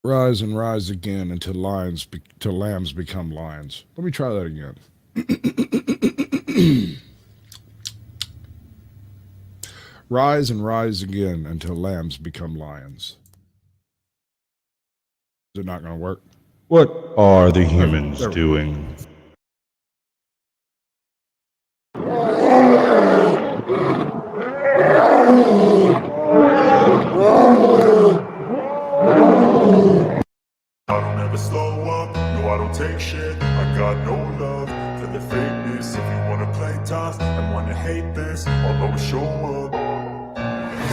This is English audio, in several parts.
Rise and rise again until till lambs become lions. Let me try that again. Rise and rise again until lambs become lions. Is it not going to work? What are the There, humans there we go. doing? I don't ever slow up, no I don't take shit. I got no love for the fakeness. If you wanna play tough and wanna hate this, I'll always show up.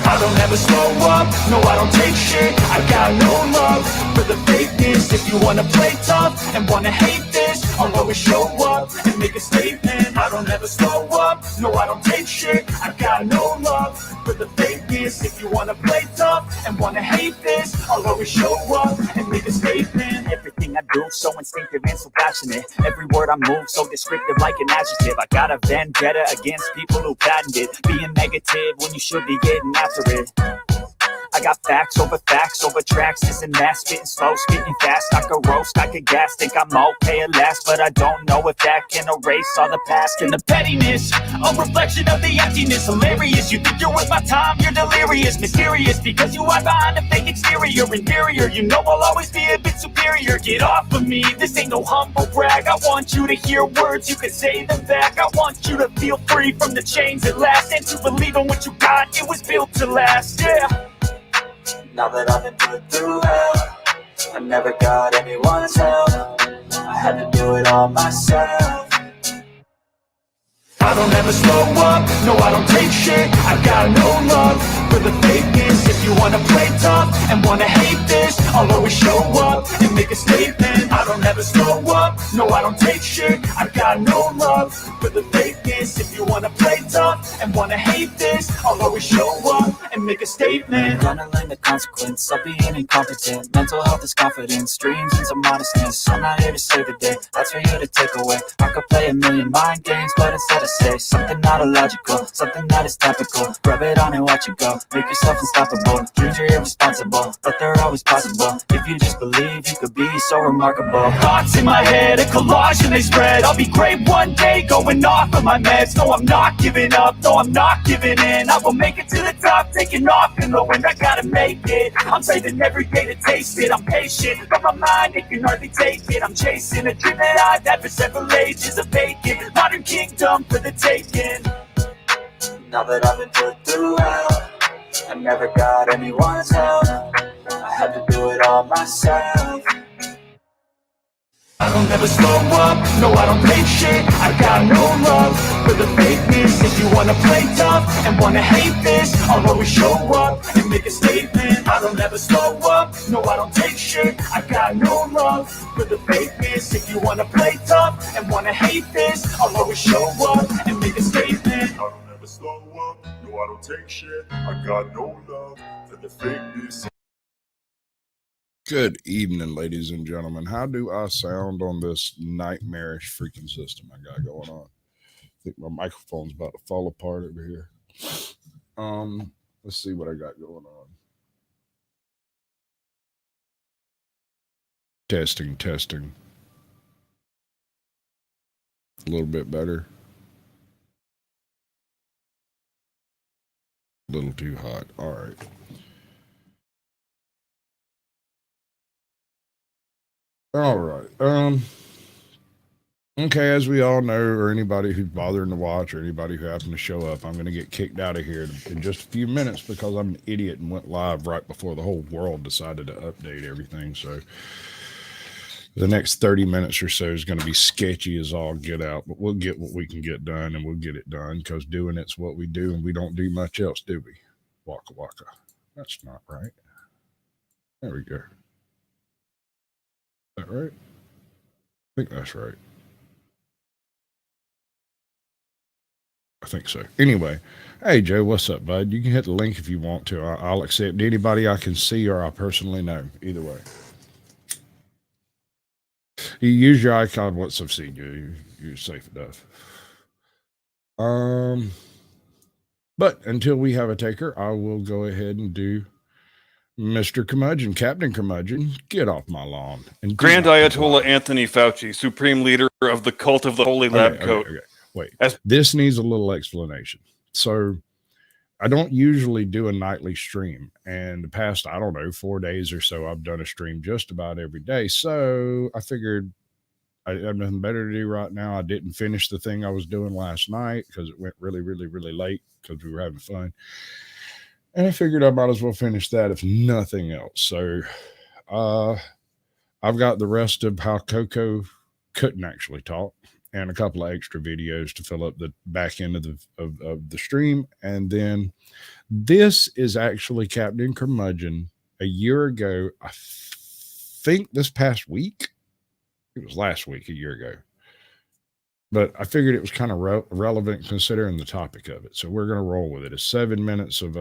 I don't ever slow up, no I don't take shit. I got no love for the fakeness. If you wanna play tough and wanna hate this, I'll always show up and make a statement. I don't ever slow up, no I don't take shit. I got no love for the fakeness. If you wanna play tough and wanna hate this, I'll always show up and make a statement. Everything I do, so instinctive and so passionate. Every word I move, so descriptive like an adjective. I got a vendetta against people who patented being negative when you should be getting after it. I got facts over tracks, this and that, spitting slow, spitting fast. I could roast, I could gas, think I'm okay at last, but I don't know if that can erase all the past and the pettiness. A reflection of the emptiness, hilarious. You think you're worth my time, you're delirious, mysterious, because you hide behind a fake exterior, inferior. You know I'll always be a bit superior. Get off of me, this ain't no humble brag. I want you to hear words, you can say them back. I want you to feel free from the chains at last, and to believe in what you got, it was built to last, yeah. Now that I've been put through hell, I never got anyone's help. I had to do it all myself. I don't ever slow up, no I don't take shit. I got no love for the fakeness. If you wanna play tough and wanna hate this, I'll always show up and make a statement. I don't ever slow up, no I don't take shit. I got no love for the fakeness. If you wanna play tough and wanna hate this, I'll always show up and make a statement. Gonna learn the consequence of being incompetent. Mental health is confidence, dreams and some modestness. I'm not here to save the day, that's for you to take away. I could play a million mind games, but instead I say something not illogical, something that is topical. Rub it on and watch it go, make yourself unstoppable. Dreams are irresponsible, but they're always possible. If you just believe, you could be so remarkable. Thoughts in my head, a collage and they spread. I'll be great one day, going off of my meds. No, I'm not giving up, no, I'm not giving in. I will make it to the top, taking off in the wind. I gotta make it, I'm saving every day to taste it. I'm patient, but my mind, it can hardly take it. I'm chasing a dream that I've had for several ages of vacant. Modern kingdom for the taking. Now that I've been put through hell, I never got anyone's help. I had to do it all myself. I don't ever slow up, no I don't take shit. I got no love for the fakeness. If you wanna play tough and wanna hate this, I'll always show up and make a statement. I don't ever slow up, no I don't take shit. I got no love for the fakeness. If you wanna play tough and wanna hate this, I'll always show up and make a statement. I don't ever slow up, no I don't take shit. I got no love for the fakeness. Good evening, ladies and gentlemen. How do I sound on this nightmarish freaking system I got going on? I think my microphone's about to fall apart over here. Let's see what I got going on. Testing, testing. A little bit better. A little too hot. All right. All right. Okay, as we all know, or anybody who's bothering to watch, or anybody who happened to show up, I'm going to get kicked out of here in just a few minutes because I'm an idiot and went live right before the whole world decided to update everything. So the next 30 minutes or so is going to be sketchy as all get out, but we'll get what we can get done, and we'll get it done because doing it's what we do, and we don't do much else, do we? Waka waka. That's not right. There we go. Is that right? I think that's right. I think so. Anyway, hey Joe, what's up, bud? You can hit the link if you want to. I'll accept anybody I can see or I personally know. Either way, you use your icon once I've seen you. You're safe enough. But until we have a taker, I will go ahead and do Mr. Curmudgeon, Captain Curmudgeon, get off my lawn. And do Grand not Ayatollah comply. Anthony Fauci, supreme leader of the cult of the Holy Lab Coat. Okay. Wait, As- this needs a little explanation. So I don't usually do a nightly stream. And the past, I don't know, 4 days or so, I've done a stream just about every day. So I figured I have nothing better to do right now. I didn't finish the thing I was doing last night because it went really, really, really late because we were having fun. And I figured I might as well finish that if nothing else. So I've got the rest of how Koko couldn't actually talk and a couple of extra videos to fill up the back end of the stream. And then this is actually Captain Curmudgeon a year ago. I think this past week. It was last week, a year ago. But I figured it was kind of relevant considering the topic of it. So we're going to roll with it. It's 7 minutes of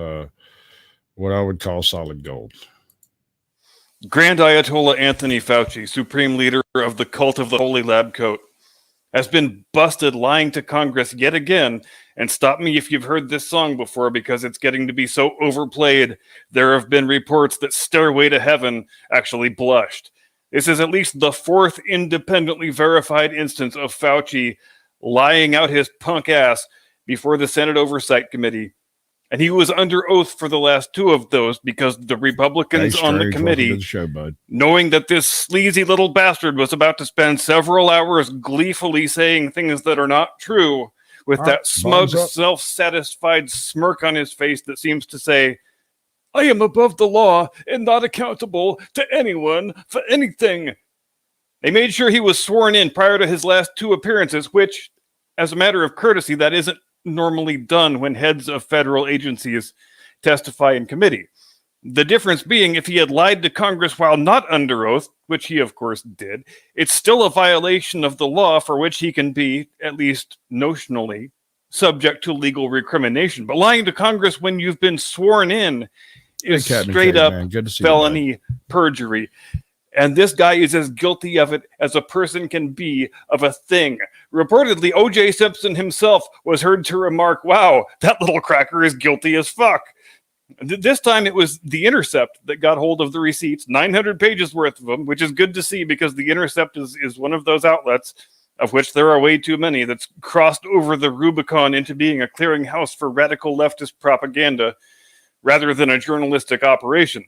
what I would call solid gold. Grand Ayatollah Anthony Fauci, supreme leader of the cult of the Holy Lab Coat, has been busted lying to Congress yet again. And stop me if you've heard this song before, because it's getting to be so overplayed. There have been reports that Stairway to Heaven actually blushed. This is at least the fourth independently verified instance of Fauci lying out his punk ass before the Senate Oversight Committee. And he was under oath for the last two of those because the Republicans on the committee, knowing that this sleazy little bastard was about to spend several hours gleefully saying things that are not true, with that smug, self-satisfied smirk on his face that seems to say, I am above the law and not accountable to anyone for anything. They made sure he was sworn in prior to his last two appearances, which, as a matter of courtesy, that isn't normally done when heads of federal agencies testify in committee. The difference being, if he had lied to Congress while not under oath, which he of course did, it's still a violation of the law for which he can be, at least notionally, subject to legal recrimination. But lying to Congress when you've been sworn in is straight up felony perjury. And this guy is as guilty of it as a person can be of a thing. Reportedly, O.J. Simpson himself was heard to remark, wow, that little cracker is guilty as fuck. This time it was The Intercept that got hold of the receipts, 900 pages worth of them, which is good to see because The Intercept is one of those outlets, of which there are way too many, that's crossed over the Rubicon into being a clearinghouse for radical leftist propaganda rather than a journalistic operation.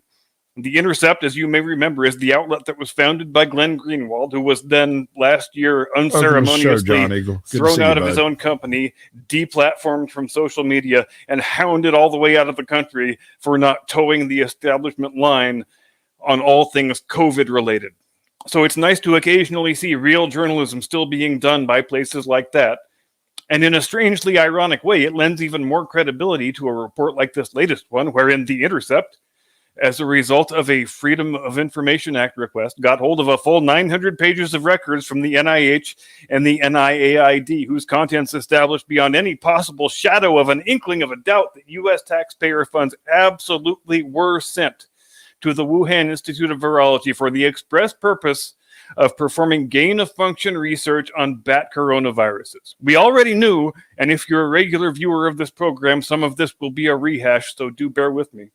The Intercept, as you may remember, is the outlet that was founded by Glenn Greenwald, who was then last year unceremoniously thrown out of his own company, deplatformed from social media, and hounded all the way out of the country for not towing the establishment line on all things COVID related. So it's nice to occasionally see real journalism still being done by places like that. And in a strangely ironic way, it lends even more credibility to a report like this latest one, wherein The Intercept, as a result of a Freedom of Information Act request, got hold of a full 900 pages of records from the NIH and the NIAID, whose contents established beyond any possible shadow of an inkling of a doubt that U.S. taxpayer funds absolutely were sent to the Wuhan Institute of Virology for the express purpose of performing gain-of-function research on bat coronaviruses. We already knew, and if you're a regular viewer of this program, some of this will be a rehash, so do bear with me,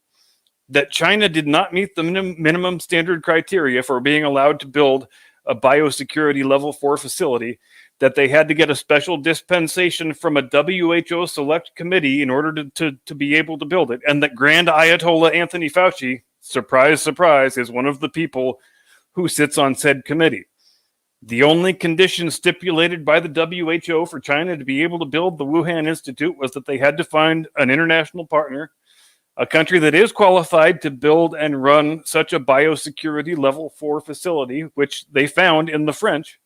that China did not meet the minimum standard criteria for being allowed to build a biosecurity level 4 facility, that they had to get a special dispensation from a WHO select committee in order to be able to build it, and that Grand Ayatollah Anthony Fauci, surprise, surprise, is one of the people who sits on said committee. The only condition stipulated by the WHO for China to be able to build the Wuhan Institute was that they had to find an international partner, a country that is qualified to build and run such a biosecurity level 4 facility, which they found in the French,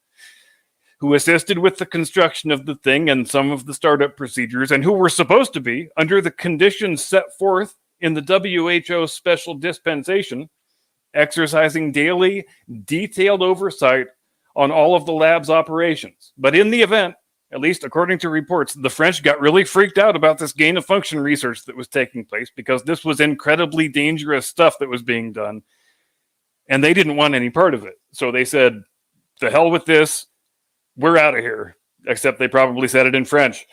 who assisted with the construction of the thing and some of the startup procedures, and who were supposed to be, under the conditions set forth in the WHO special dispensation, exercising daily, detailed oversight on all of the lab's operations. But in the event, at least according to reports, the French got really freaked out about this gain-of-function research that was taking place because this was incredibly dangerous stuff that was being done, and they didn't want any part of it. So they said, the hell with this, we're out of here. Except they probably said it in French.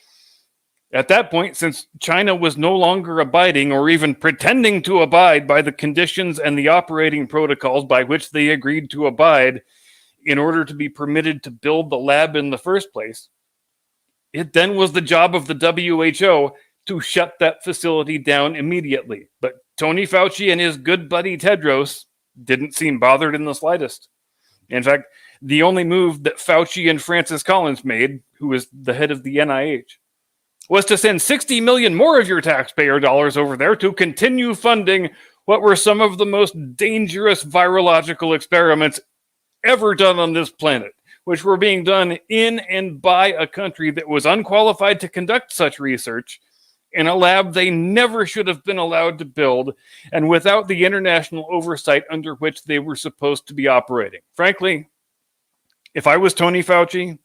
At that point, since China was no longer abiding or even pretending to abide by the conditions and the operating protocols by which they agreed to abide in order to be permitted to build the lab in the first place, it then was the job of the WHO to shut that facility down immediately. But Tony Fauci and his good buddy Tedros didn't seem bothered in the slightest. In fact, the only move that Fauci and Francis Collins made, who is the head of the NIH, was to send 60 million more of your taxpayer dollars over there to continue funding what were some of the most dangerous virological experiments ever done on this planet, which were being done in and by a country that was unqualified to conduct such research in a lab they never should have been allowed to build, and without the international oversight under which they were supposed to be operating. Frankly, if I was Tony Fauci,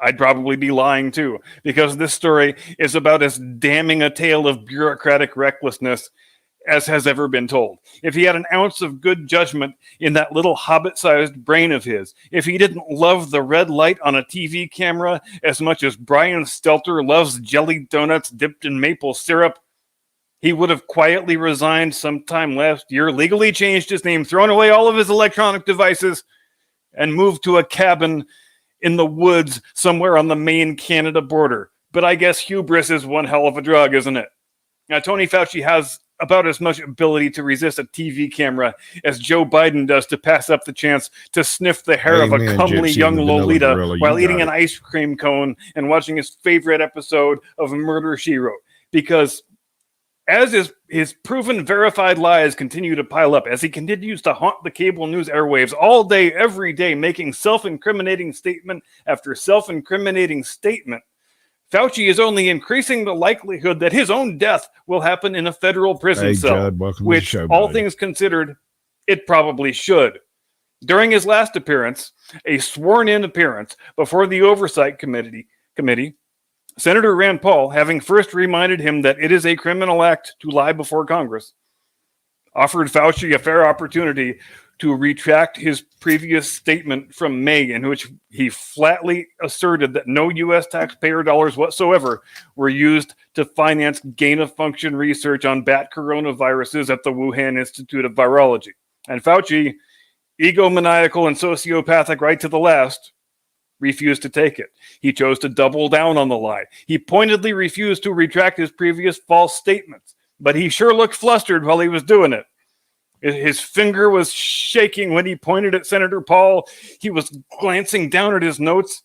I'd probably be lying too, because this story is about as damning a tale of bureaucratic recklessness as has ever been told. If he had an ounce of good judgment in that little hobbit-sized brain of his, if he didn't love the red light on a TV camera as much as Brian Stelter loves jelly donuts dipped in maple syrup, he would have quietly resigned sometime last year, legally changed his name, thrown away all of his electronic devices, and moved to a cabin in the woods somewhere on the Maine-Canada border. But I guess hubris is one hell of a drug, isn't it? Now, Tony Fauci has about as much ability to resist a TV camera as Joe Biden does to pass up the chance to sniff the hair of a comely young Lolita while eating an ice cream cone and watching his favorite episode of Murder, She Wrote. Because as his proven verified lies continue to pile up, as he continues to haunt the cable news airwaves all day, every day, making self-incriminating statement after self-incriminating statement, Fauci is only increasing the likelihood that his own death will happen in a federal prison cell, which, all things considered, it probably should. During his last appearance, a sworn-in appearance before the Oversight Committee, Senator Rand Paul, having first reminded him that it is a criminal act to lie before Congress, offered Fauci a fair opportunity to retract his previous statement from May, in which he flatly asserted that no U.S. taxpayer dollars whatsoever were used to finance gain-of-function research on bat coronaviruses at the Wuhan Institute of Virology. And Fauci, egomaniacal and sociopathic right to the last, refused to take it. He chose to double down on the lie. He pointedly refused to retract his previous false statements, but he sure looked flustered while he was doing it. His finger was shaking when he pointed at Senator Paul. He was glancing down at his notes,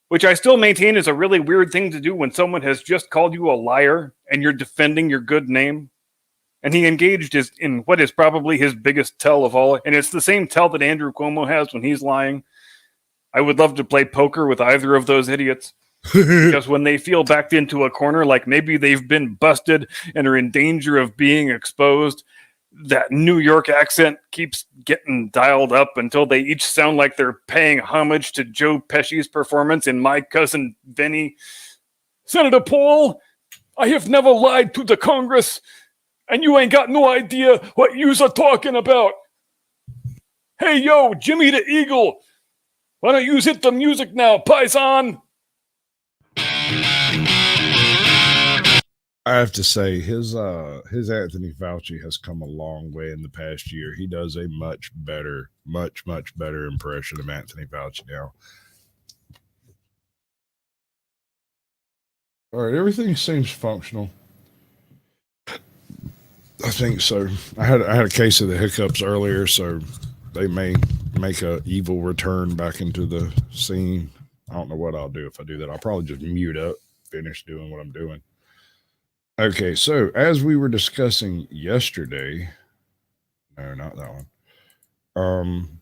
which I still maintain is a really weird thing to do when someone has just called you a liar and you're defending your good name. And he engaged in what is probably his biggest tell of all, and it's the same tell that Andrew Cuomo has when he's lying. I would love to play poker with either of those idiots, because when they feel backed into a corner, like maybe they've been busted and are in danger of being exposed, that New York accent keeps getting dialed up until they each sound like they're paying homage to Joe Pesci's performance in My Cousin Vinny. Senator Paul, I have never lied to the Congress, and you ain't got no idea what yous are talking about. Hey, yo, Jimmy the Eagle, why don't you hit the music now, Paisan? I have to say, his Anthony Fauci has come a long way in the past year. He does a much better impression of Anthony Fauci now. All right, everything seems functional. I think so. I had a case of the hiccups earlier, so they may make a evil return back into the scene. I don't know what I'll do if I do that. I'll probably just mute up, finish doing what I'm doing. Okay, so as we were discussing yesterday, no, not that one.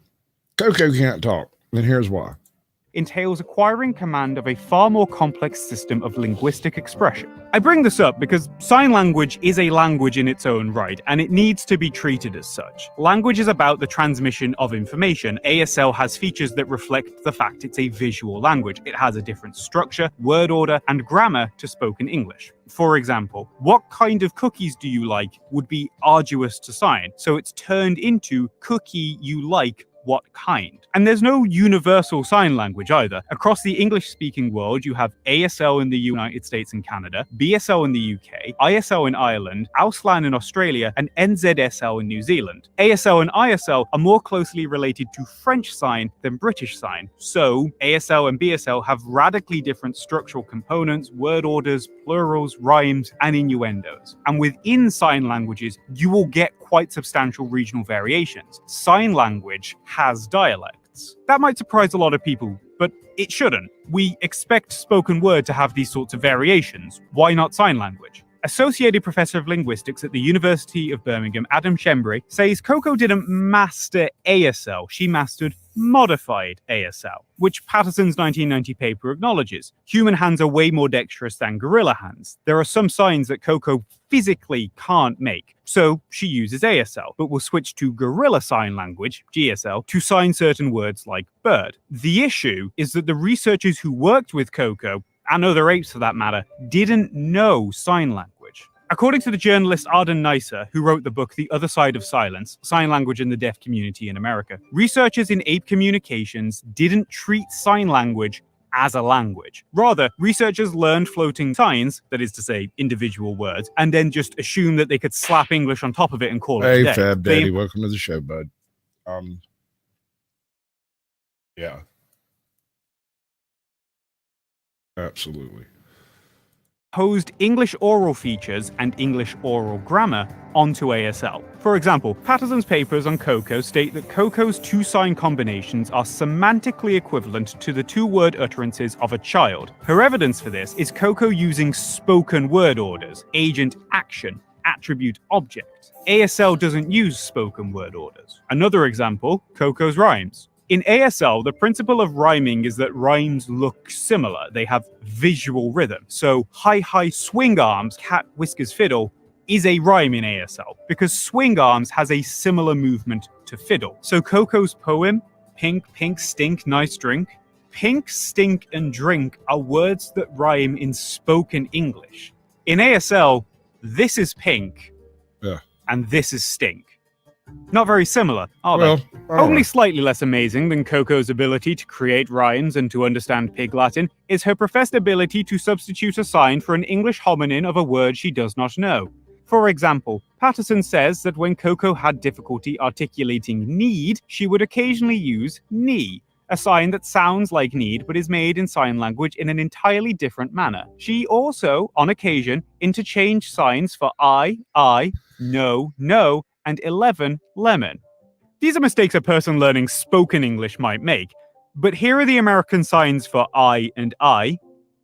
Koko can't talk, and here's why. Entails acquiring command of a far more complex system of linguistic expression. I bring this up because sign language is a language in its own right, and it needs to be treated as such. Language is about the transmission of information. ASL has features that reflect the fact it's a visual language. It has a different structure, word order, and grammar to spoken English. For example, what kind of cookies do you like would be arduous to sign, so it's turned into cookie you like what kind. And there's no universal sign language either. Across the English-speaking world, you have ASL in the United States and Canada, BSL in the UK, ISL in Ireland, Auslan in Australia, and NZSL in New Zealand. ASL and ISL are more closely related to French sign than British sign. So, ASL and BSL have radically different structural components, word orders, plurals, rhymes, and innuendos. And within sign languages, you will get quite substantial regional variations. Sign language has dialects. That might surprise a lot of people, but it shouldn't. We expect spoken word to have these sorts of variations. Why not sign language? Associated Professor of Linguistics at the University of Birmingham, Adam Shembry, says Koko didn't master ASL, she mastered modified ASL, which Patterson's 1990 paper acknowledges. Human hands are way more dexterous than gorilla hands. There are some signs that Koko physically can't make, so she uses ASL, but will switch to gorilla sign language, GSL, to sign certain words like bird. The issue is that the researchers who worked with Koko, and other apes for that matter, didn't know sign language. According to the journalist Arden Neisser, who wrote the book The Other Side of Silence, Sign Language in the Deaf Community in America, researchers in ape communications didn't treat sign language as a language. Rather, researchers learned floating signs, that is to say, individual words, and then just assumed that they could slap English on top of it and call it a day. Hey, Fab Daddy, welcome to the show, bud. Yeah. Absolutely. Posed English oral features and English oral grammar onto ASL. For example, Patterson's papers on Koko state that Koko's two sign combinations are semantically equivalent to the two-word utterances of a child. Her evidence for this is Koko using spoken word orders, agent action, attribute object. ASL doesn't use spoken word orders. Another example, Koko's rhymes. In ASL, the principle of rhyming is that rhymes look similar. They have visual rhythm. So, hi swing arms, cat whiskers fiddle is a rhyme in ASL because swing arms has a similar movement to fiddle. So Koko's poem, pink, pink, stink, nice drink. Pink, stink, and drink are words that rhyme in spoken English. In ASL, this is pink, and this is stink. Not very similar, are they? Only slightly less amazing than Koko's ability to create rhymes and to understand Pig Latin is her professed ability to substitute a sign for an English hominin of a word she does not know. For example, Patterson says that when Koko had difficulty articulating need, she would occasionally use knee, a sign that sounds like need but is made in sign language in an entirely different manner. She also, on occasion, interchanged signs for I, no, no, and 11, lemon. These are mistakes a person learning spoken English might make, but here are the American signs for I and I,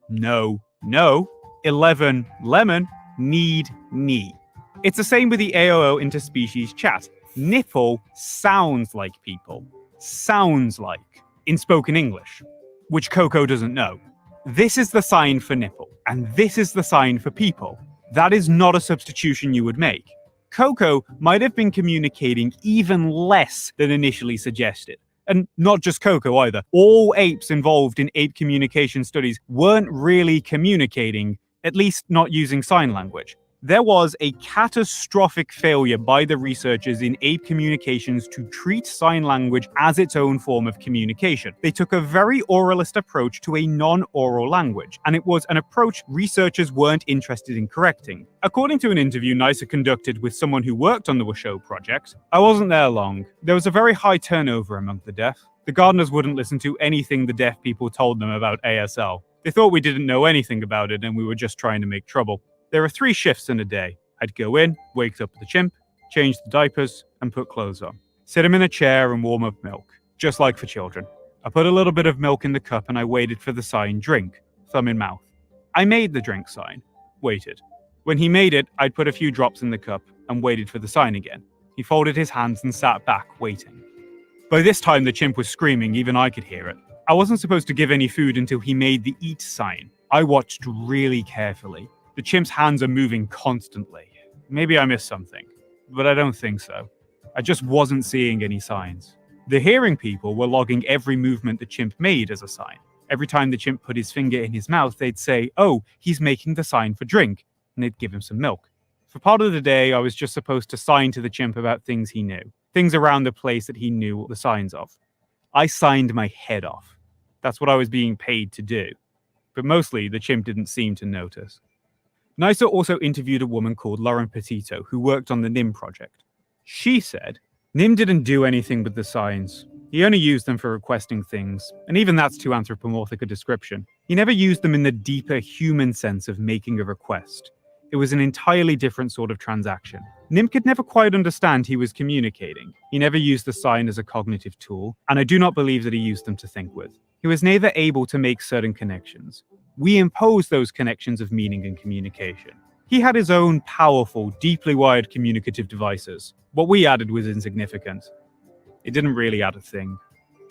no, no, 11, lemon, need, knee. It's the same with the AOO interspecies chat. Nipple sounds like people, sounds like, in spoken English, which Koko doesn't know. This is the sign for nipple, and this is the sign for people. That is not a substitution you would make. Koko might have been communicating even less than initially suggested. And not just Koko either. All apes involved in ape communication studies weren't really communicating, at least not using sign language. There was a catastrophic failure by the researchers in ape communications to treat sign language as its own form of communication. They took a very oralist approach to a non-oral language, and it was an approach researchers weren't interested in correcting. According to an interview Neisser conducted with someone who worked on the Washoe project, I wasn't there long. There was a very high turnover among the deaf. The gardeners wouldn't listen to anything the deaf people told them about ASL. They thought we didn't know anything about it and we were just trying to make trouble. There are 3 shifts in a day. I'd go in, wake up the chimp, change the diapers, and put clothes on. Sit him in a chair and warm up milk, just like for children. I put a little bit of milk in the cup and I waited for the sign drink, thumb in mouth. I made the drink sign, waited. When he made it, I'd put a few drops in the cup and waited for the sign again. He folded his hands and sat back, waiting. By this time, the chimp was screaming, even I could hear it. I wasn't supposed to give any food until he made the eat sign. I watched really carefully. The chimp's hands are moving constantly. Maybe I missed something, but I don't think so. I just wasn't seeing any signs. The hearing people were logging every movement the chimp made as a sign. Every time the chimp put his finger in his mouth, they'd say, "Oh, he's making the sign for drink," and they'd give him some milk. For part of the day, I was just supposed to sign to the chimp about things he knew. things around the place that he knew the signs of. I signed my head off. That's what I was being paid to do. But mostly, the chimp didn't seem to notice. NISA also interviewed a woman called Lauren Petito, who worked on the NIM project. She said, "NIM didn't do anything with the signs. He only used them for requesting things, and even that's too anthropomorphic a description. He never used them in the deeper human sense of making a request. It was an entirely different sort of transaction. NIM could never quite understand he was communicating. He never used the sign as a cognitive tool, and I do not believe that he used them to think with. He was neither able to make certain connections. We impose those connections of meaning and communication. He had his own powerful, deeply wired communicative devices. What we added was insignificant. It didn't really add a thing."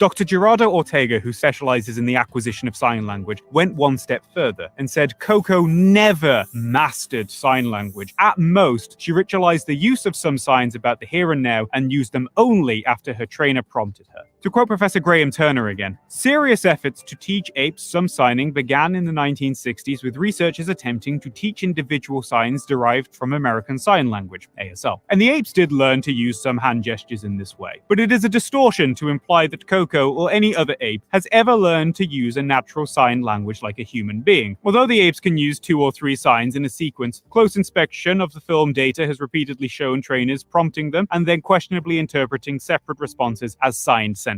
Dr. Gerardo Ortega, who specializes in the acquisition of sign language, went one step further and said Koko never mastered sign language. At most, she ritualized the use of some signs about the here and now and used them only after her trainer prompted her. To quote Professor Graham Turner again, "Serious efforts to teach apes some signing began in the 1960s with researchers attempting to teach individual signs derived from American Sign Language, ASL. And the apes did learn to use some hand gestures in this way. But it is a distortion to imply that Koko or any other ape has ever learned to use a natural sign language like a human being. Although the apes can use 2 or 3 signs in a sequence, close inspection of the film data has repeatedly shown trainers prompting them and then questionably interpreting separate responses as signed sentences."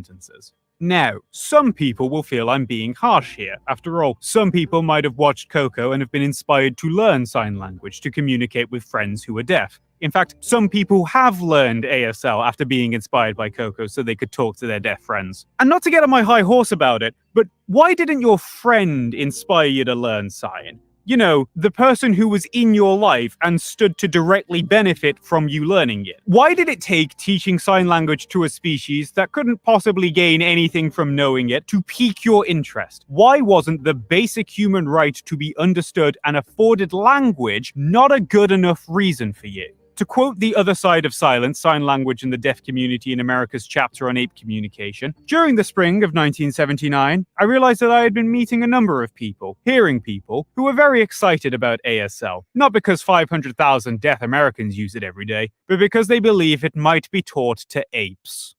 Now, some people will feel I'm being harsh here. After all, some people might have watched Koko and have been inspired to learn sign language to communicate with friends who are deaf. In fact, some people have learned ASL after being inspired by Koko so they could talk to their deaf friends. And not to get on my high horse about it, but why didn't your friend inspire you to learn sign? You know, the person who was in your life and stood to directly benefit from you learning it. Why did it take teaching sign language to a species that couldn't possibly gain anything from knowing it to pique your interest? Why wasn't the basic human right to be understood and afforded language not a good enough reason for you? To quote The Other Side of Silence, Sign Language in the Deaf Community in America's chapter on ape communication, during the spring of 1979, I realized that I had been meeting a number of people, hearing people, who were very excited about ASL. Not because 500,000 deaf Americans use it every day, but because they believe it might be taught to apes.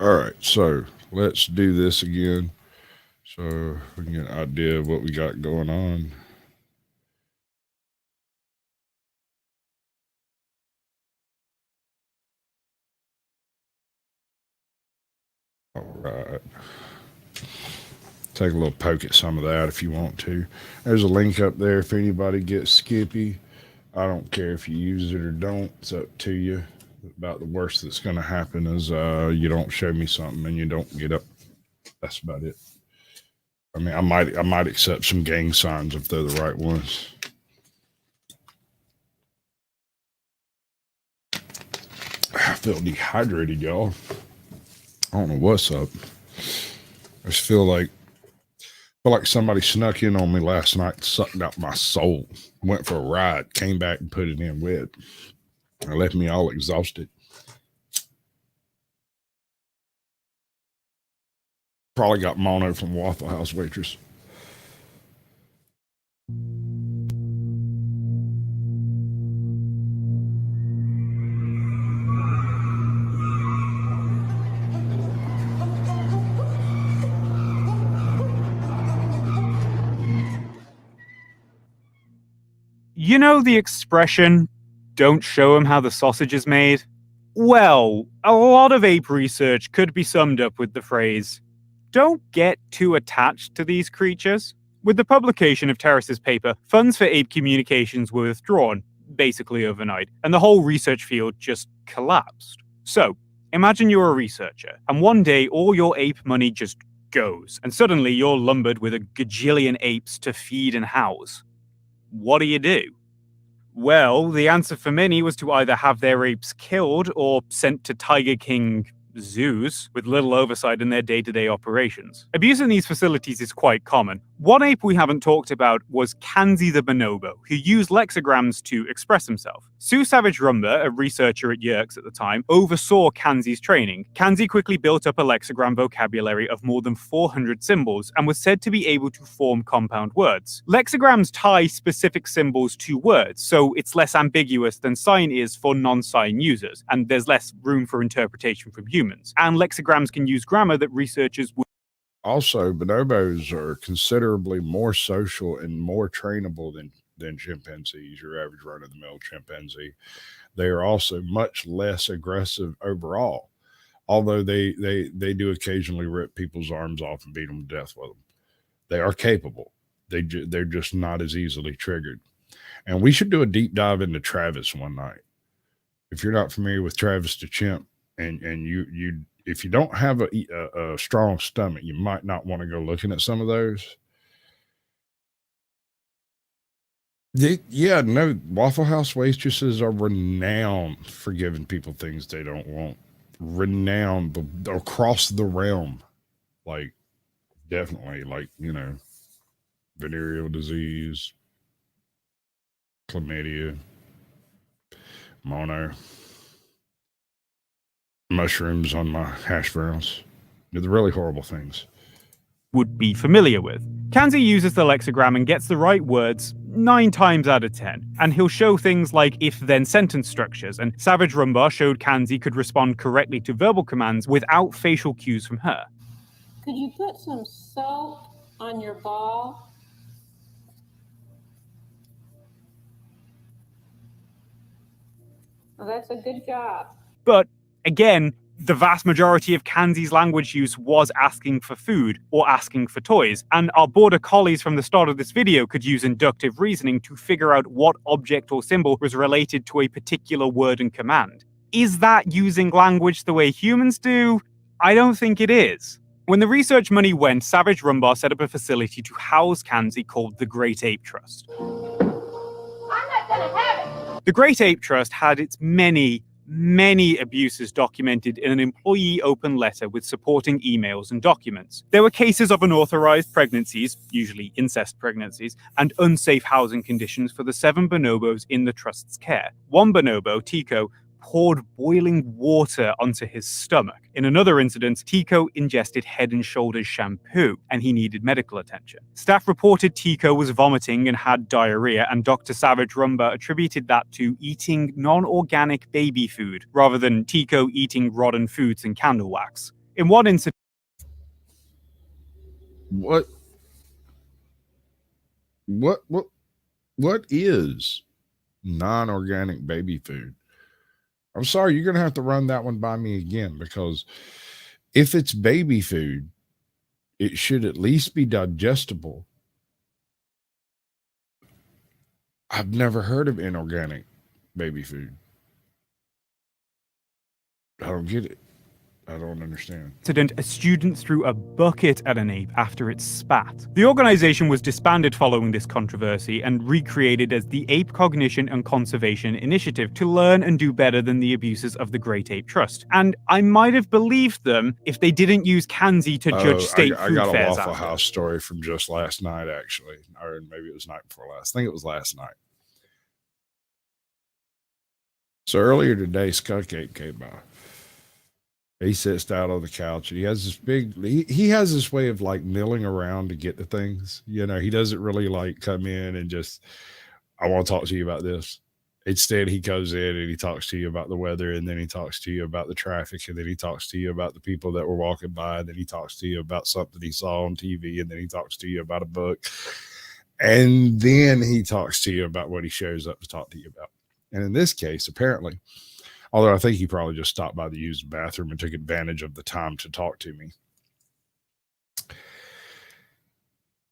All right, so let's do this again so we can get an idea of what we got going on. All right. Take a little poke at some of that if you want to. There's a link up there if anybody gets skippy. I don't care if you use it or don't. It's up to you. About the worst that's going to happen is you don't show me something and you don't get up. That's about it. I mean, I might accept some gang signs if they're the right ones. I feel dehydrated, y'all. I don't know what's up. I just feel like somebody snuck in on me last night and sucked out my soul. Went for a ride, came back and put it in wet. It left me all exhausted. Probably got mono from Waffle House waitress. You know the expression, "Don't show him how the sausage is made"? Well, a lot of ape research could be summed up with the phrase, "Don't get too attached to these creatures." With the publication of Terrace's paper, funds for ape communications were withdrawn, basically overnight, and the whole research field just collapsed. So, imagine you're a researcher, and one day all your ape money just goes, and suddenly you're lumbered with a gajillion apes to feed and house. What do? Well, the answer for many was to either have their apes killed or sent to Tiger King zoos with little oversight in their day-to-day operations. Abuse in these facilities is quite common. One ape we haven't talked about was Kanzi the bonobo, who used lexicograms to express himself. Sue Savage Rumba, a researcher at Yerkes at the time, oversaw Kanzi's training. Kanzi quickly built up a lexigram vocabulary of more than 400 symbols and was said to be able to form compound words. Lexigrams tie specific symbols to words, so it's less ambiguous than sign is for non-sign users, and there's less room for interpretation from humans. And lexigrams can use grammar that researchers would. Also, bonobos are considerably more social and more trainable than chimpanzees, your average run-of-the-mill chimpanzee. They are also much less aggressive overall, although they do occasionally rip people's arms off and beat them to death with them. They are capable. They're just not as easily triggered. And we should do a deep dive into Travis one night. If you're not familiar with Travis the chimp, and you if you don't have a strong stomach, you might not want to go looking at some of those. Waffle House waitresses are renowned for giving people things they don't want. Renowned across the realm. Like, definitely, like, venereal disease, chlamydia, mono, mushrooms on my hash browns. They're the really horrible things. Would be familiar with. Kanzi uses the lexigram and gets the right words 9 times out of 10, and he'll show things like if-then sentence structures, and Savage Rumba showed Kanzi could respond correctly to verbal commands without facial cues from her. Could you put some soap on your ball? Well, that's a good job. But again, the vast majority of Kanzi's language use was asking for food or asking for toys, and our border collies from the start of this video could use inductive reasoning to figure out what object or symbol was related to a particular word and command. Is that using language the way humans do? I don't think it is. When the research money went, Savage Rumba set up a facility to house Kanzi called the Great Ape Trust. I'm not gonna have it! The Great Ape Trust had its many abuses documented in an employee open letter with supporting emails and documents. There were cases of unauthorized pregnancies, usually incest pregnancies, and unsafe housing conditions for the 7 bonobos in the trust's care. One bonobo, Tico, poured boiling water onto his stomach. In another incident, Tico ingested Head & Shoulders shampoo, and he needed medical attention. Staff reported Tico was vomiting and had diarrhea, and Dr. Savage Rumba attributed that to eating non-organic baby food, rather than Tico eating rotten foods and candle wax. In one incident... What is non-organic baby food? I'm sorry, you're going to have to run that one by me again, because if it's baby food, it should at least be digestible. I've never heard of inorganic baby food. I don't get it. I don't understand. A student threw a bucket at an ape after it spat. The organization was disbanded following this controversy and recreated as the Ape Cognition and Conservation Initiative to learn and do better than the abuses of the Great Ape Trust. And I might have believed them if they didn't use Kanzi to judge state food fairs. I got a Waffle House story from just last night, actually. Or maybe it was night before last. I think it was last night. So earlier today, Skunk Ape came by. He sits down on the couch and he has this he has this way of like milling around to get to things. He doesn't really like come in and just, I want to talk to you about this. Instead, he comes in and he talks to you about the weather, and then he talks to you about the traffic, and then he talks to you about the people that were walking by, and then he talks to you about something he saw on TV, and then he talks to you about a book, and then he talks to you about what he shows up to talk to you about. And in this case, apparently, although I think he probably just stopped by the used bathroom and took advantage of the time to talk to me.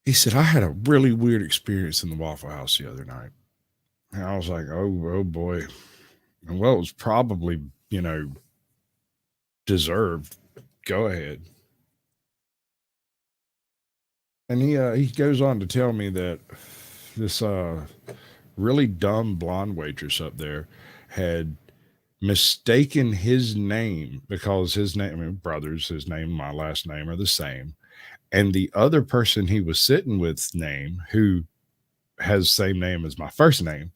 He said, I had a really weird experience in the Waffle House the other night. And I was like, oh boy. And well, it was probably, deserved. Go ahead. And he goes on to tell me that this really dumb blonde waitress up there had mistaken his name, because his name, his name, my last name are the same. And the other person he was sitting with's name, who has the same name as my first name,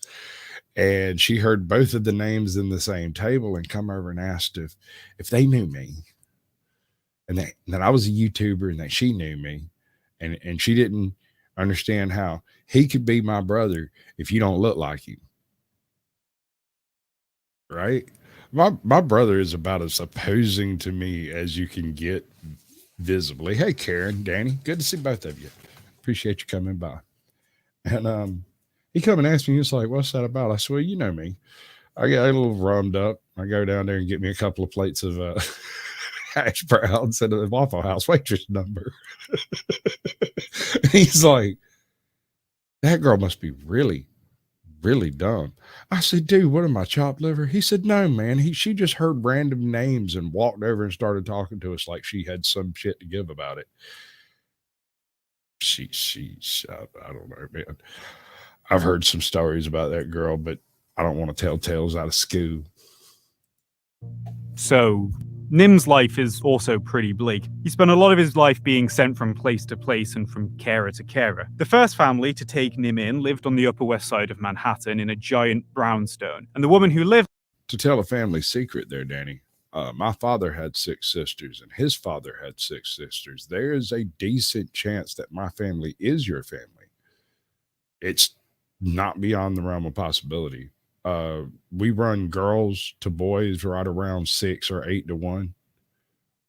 And she heard both of the names in the same table and come over and asked if they knew me, and that I was a YouTuber and that she knew me, and she didn't understand how he could be my brother if you don't look like him. Right? My brother is about as opposing to me as you can get visibly. Hey, Karen, Danny, good to see both of you. Appreciate you coming by. And he come and asked me, he was like, "What's that about?" I said, "Well, you know me. I get a little rummed up. I go down there and get me a couple of plates of hash browns and a Waffle House waitress number." He's like, "That girl must be really, really dumb." I said, "Dude, what am I, chopped liver?" He said, "No, man. She just heard random names and walked over and started talking to us like she had some shit to give about it." I don't know, man. I've heard some stories about that girl, but I don't want to tell tales out of school. So, Nim's life is also pretty bleak. He spent a lot of his life being sent from place to place and from carer to carer. The first family to take Nim in lived on the Upper West Side of Manhattan in a giant brownstone, and the woman who lived... To tell a family secret there, Danny, my father had 6 sisters, and his father had 6 sisters. There is a decent chance that my family is your family. It's not beyond the realm of possibility. We run girls to boys right around 6 or 8 to 1.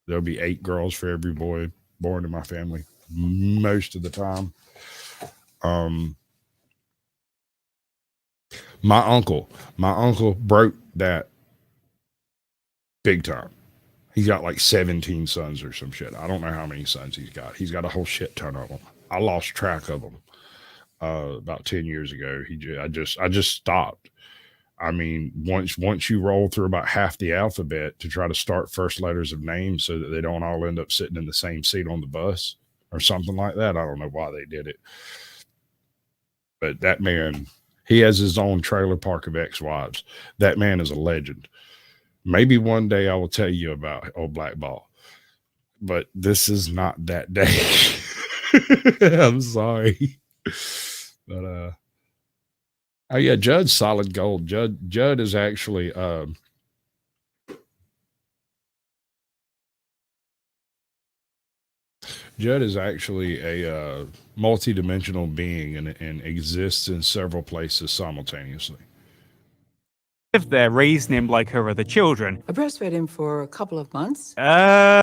There'll be 8 girls for every boy born in my family most of the time. My uncle broke that big time. He's got like 17 sons or some shit. I don't know how many sons he's got. He's got a whole shit ton of them. I lost track of them about 10 years ago. I just stopped. I mean, once you roll through about half the alphabet to try to start first letters of names so that they don't all end up sitting in the same seat on the bus or something like that. I don't know why they did it. But that man, he has his own trailer park of ex-wives. That man is a legend. Maybe one day I will tell you about old Black Ball, but this is not that day. I'm sorry. But oh yeah, Judd's solid gold. Judd is actually a multi-dimensional being and exists in several places simultaneously. Lived there raised Nim like her other children. I breastfed him for a couple of months.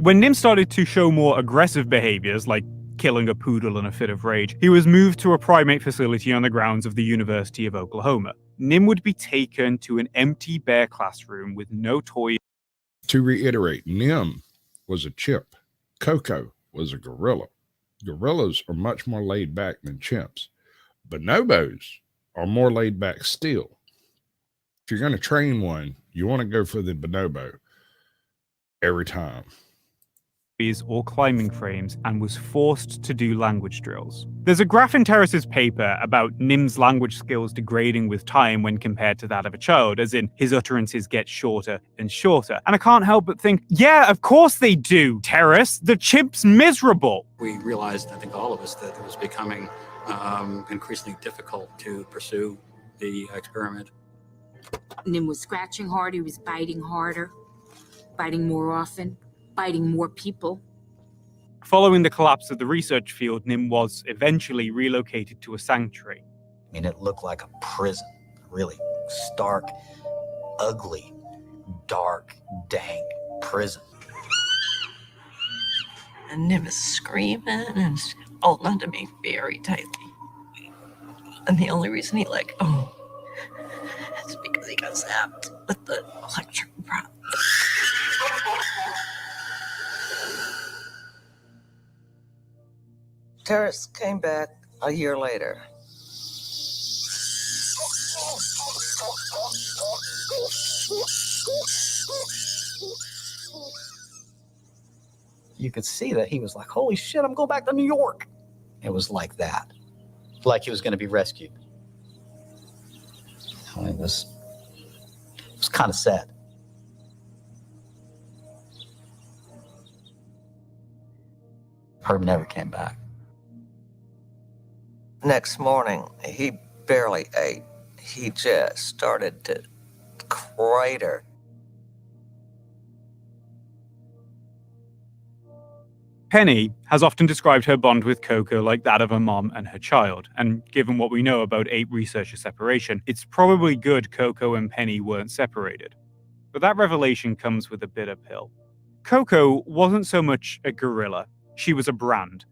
When Nim started to show more aggressive behaviors, like killing a poodle in a fit of rage, he was moved to a primate facility on the grounds of the University of Oklahoma. Nim would be taken to an empty, bare classroom with no toys. To reiterate, Nim was a chimp. Koko was a gorilla. Gorillas are much more laid back than chimps. Bonobos are more laid back still. If you're going to train one, you want to go for the bonobo every time. Or climbing frames, and was forced to do language drills. There's a graph in Terrace's paper about Nim's language skills degrading with time when compared to that of a child, as in his utterances get shorter and shorter. And I can't help but think, yeah, of course they do, Terrace. The chimp's miserable. We realized, I think all of us, that it was becoming increasingly difficult to pursue the experiment. Nim was scratching hard, he was biting harder, biting more often, biting more people. Following the collapse of the research field, Nim was eventually relocated to a sanctuary. I mean, it looked like a prison. Really stark, ugly, dark, dank prison. And Nim is screaming and holding onto me very tightly. And the only reason he let go is because he got zapped with the electric prop. Terrace came back a year later. You could see that he was like, holy shit, I'm going back to New York. It was like that. Like he was going to be rescued. I mean, it was kind of sad. Herb never came back. Next morning, he barely ate. he just started to crater. Penny has often described her bond with Koko like that of a mom and her child, and given what we know about ape researcher separation, it's probably good Koko and Penny weren't separated. But that revelation comes with a bitter pill. Koko wasn't so much a gorilla, she was a brand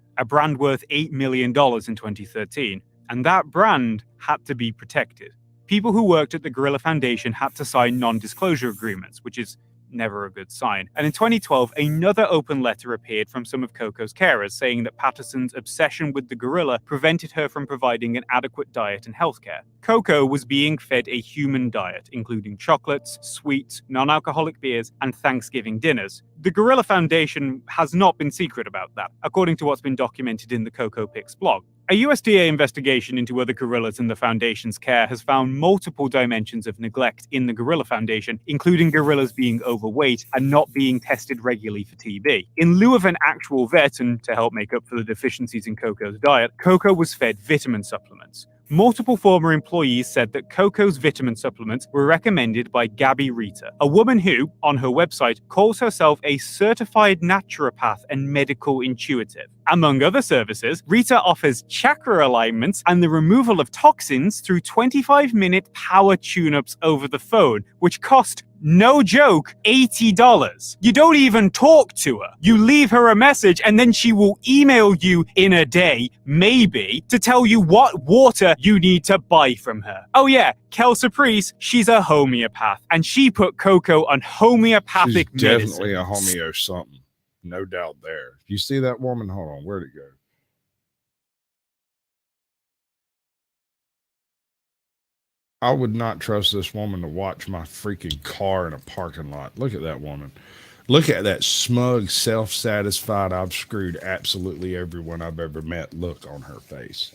worth $8 million in 2013, and that brand had to be protected. People who worked at the Gorilla Foundation had to sign non-disclosure agreements, which is never a good sign. And in 2012, another open letter appeared from some of Koko's carers saying that Patterson's obsession with the gorilla prevented her from providing an adequate diet and healthcare. Koko was being fed a human diet, including chocolates, sweets, non-alcoholic beers, and Thanksgiving dinners. The Gorilla Foundation has not been secret about that, according to what's been documented in the Koko Pics blog. A USDA investigation into other gorillas in the Foundation's care has found multiple dimensions of neglect in the Gorilla Foundation, including gorillas being overweight and not being tested regularly for TB. In lieu of an actual vet and to help make up for the deficiencies in Koko's diet, Koko was fed vitamin supplements. Multiple former employees said that Koko's vitamin supplements were recommended by Gabby Rita, a woman who, on her website, calls herself a certified naturopath and medical intuitive. Among other services, Rita offers chakra alignments and the removal of toxins through 25-minute power tune-ups over the phone, which cost, no joke, $80. You don't even talk to her. You leave her a message and then she will email you in a day, maybe, to tell you what water you need to buy from her. Oh yeah, Kel Surprise, she's a homeopath, and she put Koko on homeopathic She's medicine. definitely a homeo something. No doubt there. You see that woman? Hold on. Where'd it go? I would not trust this woman to watch my freaking car in a parking lot. Look at that woman. Look at that smug, self-satisfied, I've screwed absolutely everyone I've ever met look on her face.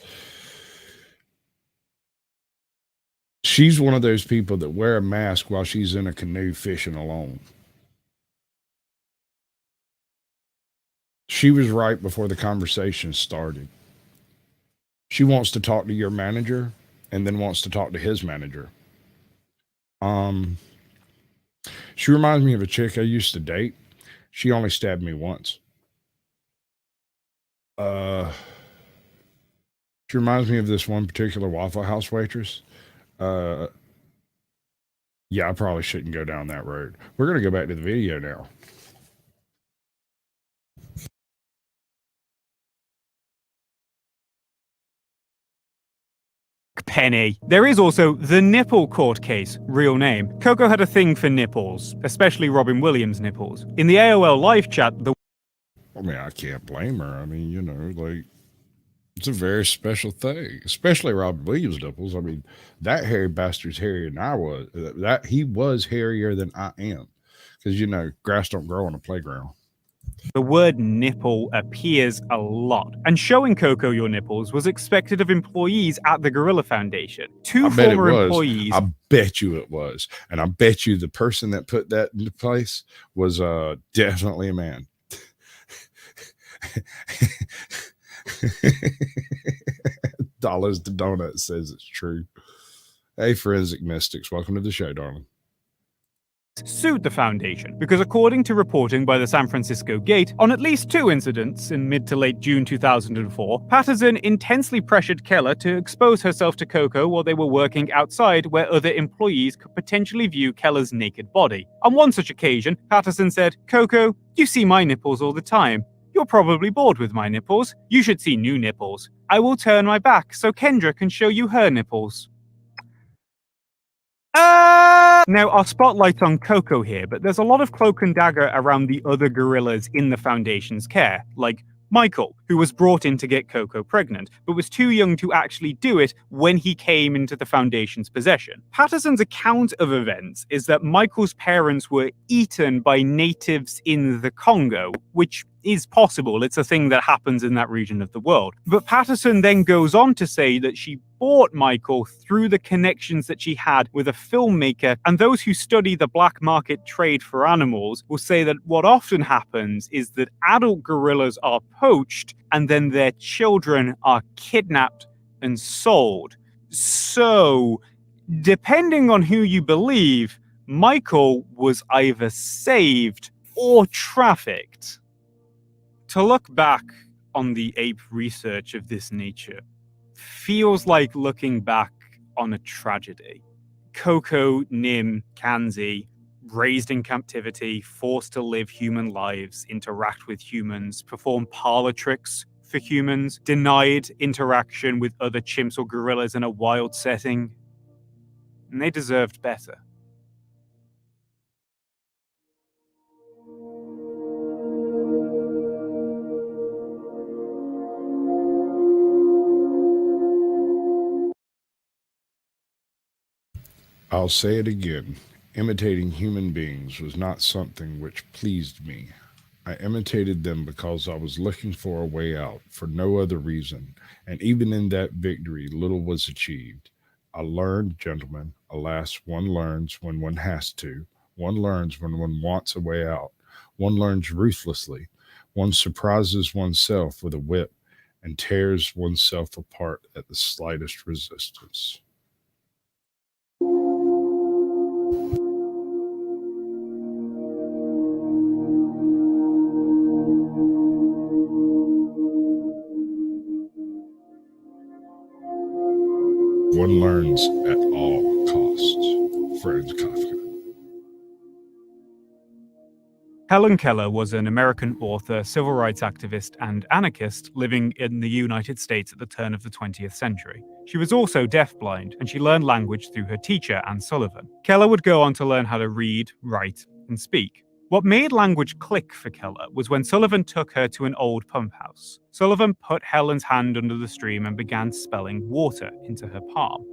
She's one of those people that wear a mask while she's in a canoe fishing alone. She was right before the conversation started. She wants to talk to your manager and then wants to talk to his manager. She reminds me of a chick I used to date. She only stabbed me once. She reminds me of this one particular Waffle House waitress. Yeah, I probably shouldn't go down that road. We're going to go back to the video now. Penny. There is also the nipple court case, real name. Koko had a thing for nipples, especially Robin Williams' nipples. In the AOL live chat, I mean, I can't blame her. I mean, you know, like, it's a very special thing, especially Robin Williams' nipples. I mean, that hairy bastard's hairier than I was. That he was hairier than I am, because you know, grass don't grow on a playground. The word nipple appears a lot, and showing Koko your nipples was expected of employees at the Gorilla Foundation. Two former employees. I bet you it was. And I bet you the person that put that into place was definitely a man. Dollars to Donuts says it's true. Hey, Forensic Mystics, welcome to the show, darling. Sued the foundation because, according to reporting by the San Francisco Gate, on at least 2 incidents in mid to late June 2004, Patterson intensely pressured Keller to expose herself to Koko while they were working outside where other employees could potentially view Keller's naked body. On one such occasion, Patterson said, "Koko, you see my nipples all the time. You're probably bored with my nipples. You should see new nipples. I will turn my back so Kendra can show you her nipples." Now, our spotlight's on Koko here, but there's a lot of cloak and dagger around the other gorillas in the Foundation's care, like Michael, who was brought in to get Koko pregnant, but was too young to actually do it when he came into the Foundation's possession. Patterson's account of events is that Michael's parents were eaten by natives in the Congo, which is possible. It's a thing that happens in that region of the world. But Patterson then goes on to say that she bought Michael through the connections that she had with a filmmaker, and those who study the black market trade for animals will say that what often happens is that adult gorillas are poached and then their children are kidnapped and sold. So Depending on who you believe, Michael was either saved or trafficked. To look back on the ape research of this nature feels like looking back on a tragedy. Koko, Nim, Kanzi, raised in captivity, forced to live human lives, interact with humans, perform parlor tricks for humans, denied interaction with other chimps or gorillas in a wild setting. And they deserved better. I'll say it again. Imitating human beings was not something which pleased me. I imitated them because I was looking for a way out, for no other reason, and even in that victory, little was achieved. I learned, gentlemen, alas, one learns when one has to. One learns when one wants a way out. One learns ruthlessly. One surprises oneself with a whip and tears oneself apart at the slightest resistance. One learns at all costs. Franz Kafka. Helen Keller was an American author, civil rights activist, and anarchist living in the United States at the turn of the 20th century. She was also deafblind, and she learned language through her teacher, Anne Sullivan. Keller would go on to learn how to read, write, and speak. What made language click for Keller was when Sullivan took her to an old pump house. Sullivan put Helen's hand under the stream and began spelling water into her palm,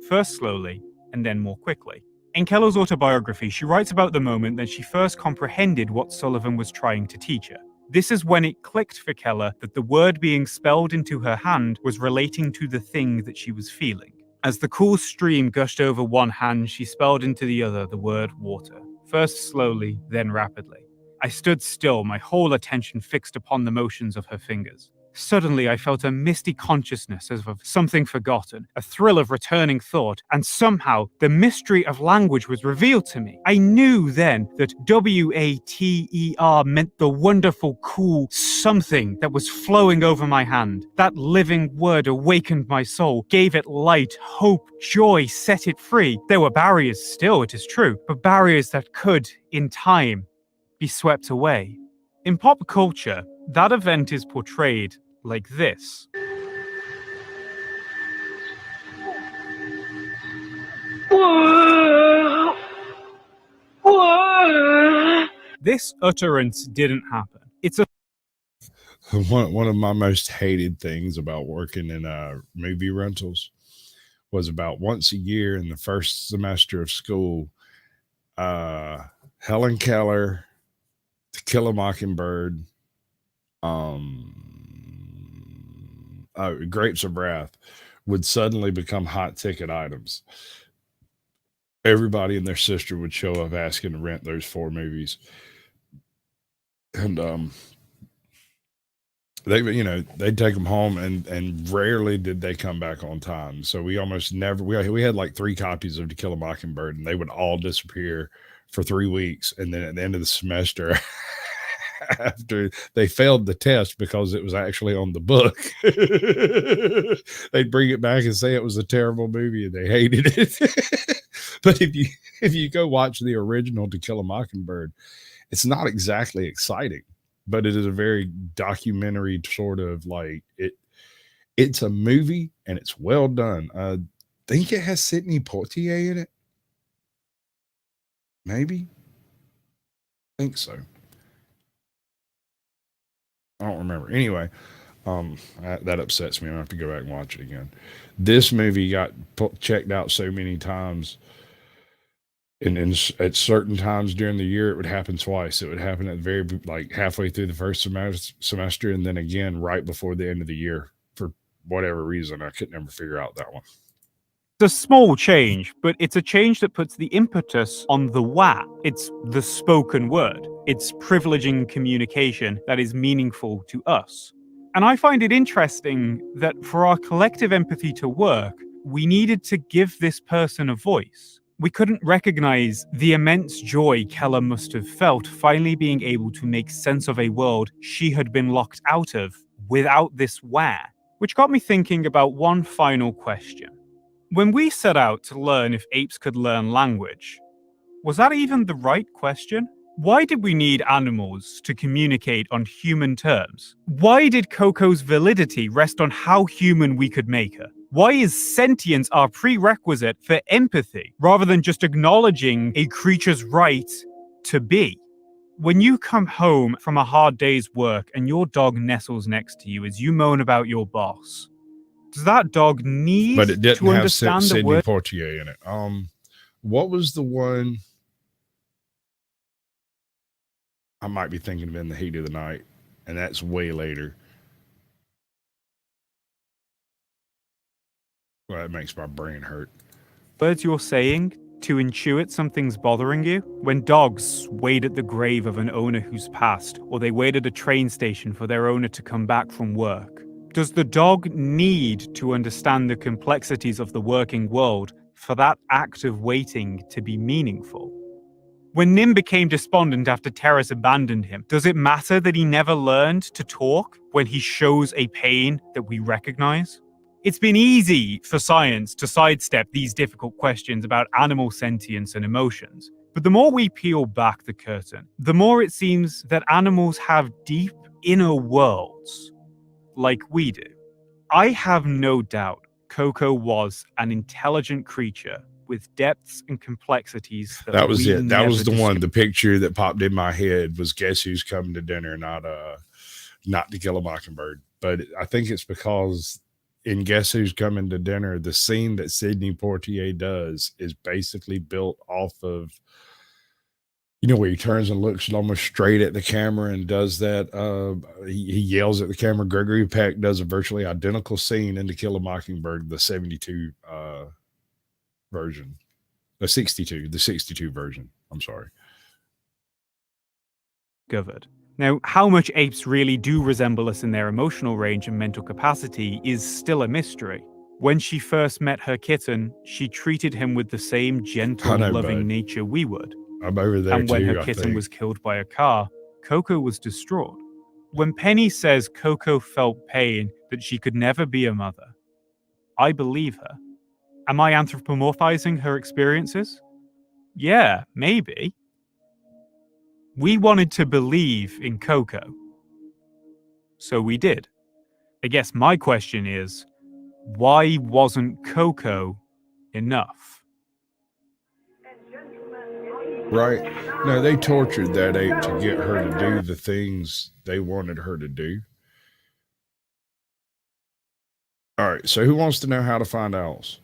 first slowly and then more quickly. In Keller's autobiography, she writes about the moment that she first comprehended what Sullivan was trying to teach her. This is when it clicked for Keller that the word being spelled into her hand was relating to the thing that she was feeling. As the cool stream gushed over one hand, she spelled into the other the word water, first slowly, then rapidly. I stood still, my whole attention fixed upon the motions of her fingers. Suddenly, I felt a misty consciousness as of something forgotten, a thrill of returning thought, and somehow the mystery of language was revealed to me. I knew then that W-A-T-E-R meant the wonderful, cool something that was flowing over my hand. That living word awakened my soul, gave it light, hope, joy, set it free. There were barriers still, it is true, but barriers that could, in time, be swept away. In pop culture, that event is portrayed like this. This utterance didn't happen. It's a One of my most hated things about working in movie rentals was about once a year in the first semester of school, Helen Keller, To Kill a Mockingbird, Grapes of Wrath would suddenly become hot ticket items. Everybody and their sister would show up asking to rent those 4 movies. And they'd take them home, and rarely did they come back on time. So we almost never, we had like 3 copies of To Kill a Mockingbird, and they would all disappear for 3 weeks. And then at the end of the semester, after they failed the test because it was actually on the book, they'd bring it back and say it was a terrible movie and they hated it. But if you go watch the original To Kill a Mockingbird, it's not exactly exciting, but it is a very documentary sort of like it's a movie and it's well done. I think it has Sidney Poitier in it. Maybe. I think so. I don't remember. Anyway, that upsets me. I have to go back and watch it again. This movie got checked out so many times, and at certain times during the year, it would happen twice. It would happen at very like halfway through the first semester, and then again right before the end of the year for whatever reason. I could never figure out that one. It's a small change, but it's a change that puts the impetus on the WA. It's the spoken word. It's privileging communication that is meaningful to us. And I find it interesting that for our collective empathy to work, we needed to give this person a voice. We couldn't recognize the immense joy Keller must have felt finally being able to make sense of a world she had been locked out of without this where. Which got me thinking about one final question. When we set out to learn if apes could learn language, was that even the right question? Why did we need animals to communicate on human terms? Why did Koko's validity rest on how human we could make her? Why is sentience our prerequisite for empathy, rather than just acknowledging a creature's right to be? When you come home from a hard day's work and your dog nestles next to you as you moan about your boss, does that dog need But it didn't to have understand the Sidney word? Poitier in it. What was the one? I might be thinking of In the Heat of the Night, and that's way later. Well, that makes my brain hurt. Words you're saying to intuit something's bothering you? When dogs wait at the grave of an owner who's passed, or they wait at a train station for their owner to come back from work, does the dog need to understand the complexities of the working world for that act of waiting to be meaningful? When Nim became despondent after Terrace abandoned him, does it matter that he never learned to talk when he shows a pain that we recognize? It's been easy for science to sidestep these difficult questions about animal sentience and emotions. But the more we peel back the curtain, the more it seems that animals have deep inner worlds, like we do. I have no doubt Koko was an intelligent creature with depths and complexities That was we it. That never was the one. discovered. The picture that popped in my head was Guess Who's Coming to Dinner, not To Kill a Mockingbird. But I think it's because in Guess Who's Coming to Dinner, the scene that Sidney Poitier does is basically built off of, you know, where he turns and looks almost straight at the camera and does that. He yells at the camera. Gregory Peck does a virtually identical scene in To Kill a Mockingbird, the 72 version. The 62 version. I'm sorry. Discovered. Now, how much apes really do resemble us in their emotional range and mental capacity is still a mystery. When she first met her kitten, she treated him with the same gentle, loving nature we would. I'm over there and when too, her I kitten think. was killed by a car, Koko was distraught. When Penny says Koko felt pain that she could never be a mother, I believe her. Am I anthropomorphizing her experiences? Yeah, maybe. We wanted to believe in Koko. So we did. I guess my question is, why wasn't Koko enough? Right. No, they tortured that ape to get her to do the things they wanted her to do. All right. So who wants to know how to find owls?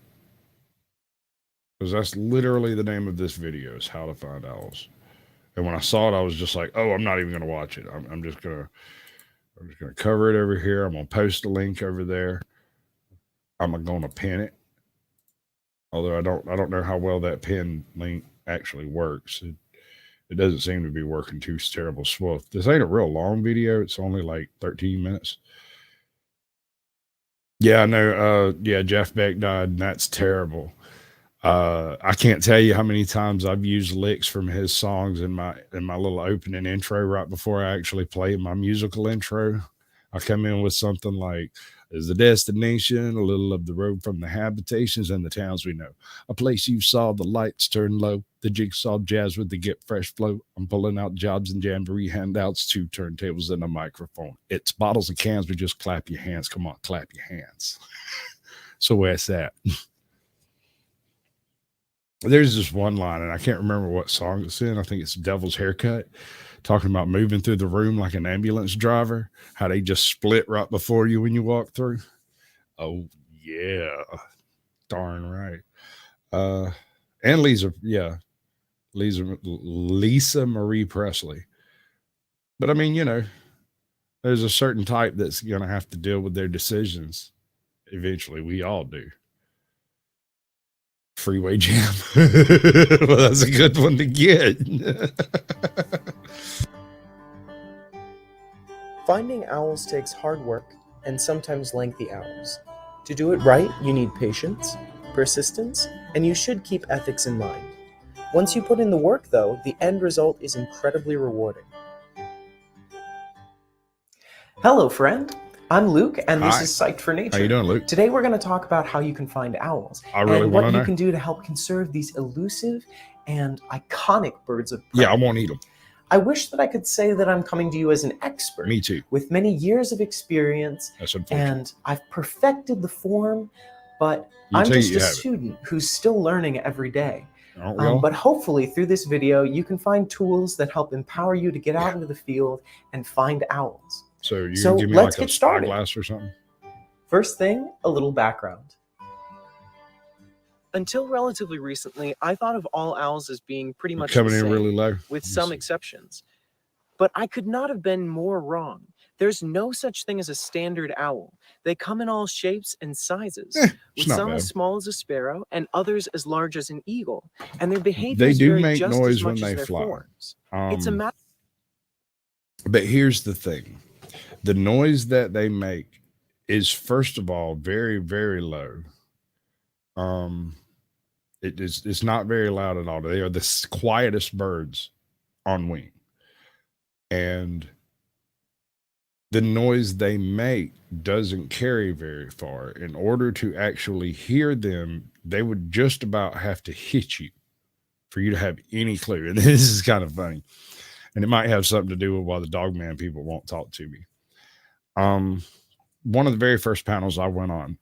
Because that's literally the name of this video, is How to Find Owls. And when I saw it, I was just like, oh, I'm not even going to watch it. I'm just going to cover it over here. I'm going to post a link over there. I'm going to pin it. Although I don't know how well that pin link actually works. It doesn't seem to be working too terrible swift. This ain't a real long video. It's only like 13 minutes. Yeah, I know. Yeah, Jeff Beck died, and that's terrible. I can't tell you how many times I've used licks from his songs in my little opening intro right before I actually play my musical intro. I come in with something like, "Is the destination a little of the road from the habitations and the towns we know? A place you saw the lights turn low, the jigsaw jazz with the get fresh flow. I'm pulling out jobs and jamboree handouts, 2 turntables and a microphone. It's bottles and cans, but just clap your hands. Come on, clap your hands." So where's that? There's this one line, and I can't remember what song it's in. I think it's Devil's Haircut, talking about moving through the room like an ambulance driver, how they just split right before you when you walk through. Oh, yeah. Darn right. And Lisa Marie Presley. But I mean, you know, there's a certain type that's going to have to deal with their decisions. Eventually, we all do. Freeway Jam. Well, that's a good one to get. Finding owls takes hard work and sometimes lengthy hours. To do it right, you need patience, persistence, and you should keep ethics in mind. Once you put in the work, though, the end result is incredibly rewarding. Hello, friend. I'm Luke, and this Hi. is Psyched for Nature. How you doing, Luke? Today we're going to talk about how you can find owls I really and want what to you know. can do to help conserve these elusive and iconic birds of prey. Yeah, I won't eat them. I wish that I could say that I'm coming to you as an expert. Me too. With many years of experience, That's unfortunate. and I've perfected the form, but You I'm tell just you a haven't. student who's still learning every day. Aren't we all? But hopefully through this video, you can find tools that help empower you to get out into the field and find owls. So you So can give me let's like a get started. spyglass or something? First thing, a little background. Until relatively recently, I thought of all owls as being pretty much Coming the in same, really low. with some exceptions. But I could not have been more wrong. There's no such thing as a standard owl. They come in all shapes and sizes, with not some bad. as small as a sparrow and others as large as an eagle. And their They behaviors do vary make just noise as much when as they their fly. forms. It's a matter. But here's the thing. The noise that they make is, first of all, very, very low. It's not very loud at all. They are the quietest birds on wing. And the noise they make doesn't carry very far. In order to actually hear them, they would just about have to hit you for you to have any clue. And this is kind of funny. And it might have something to do with why the dogman people won't talk to me. One of the very first panels I went on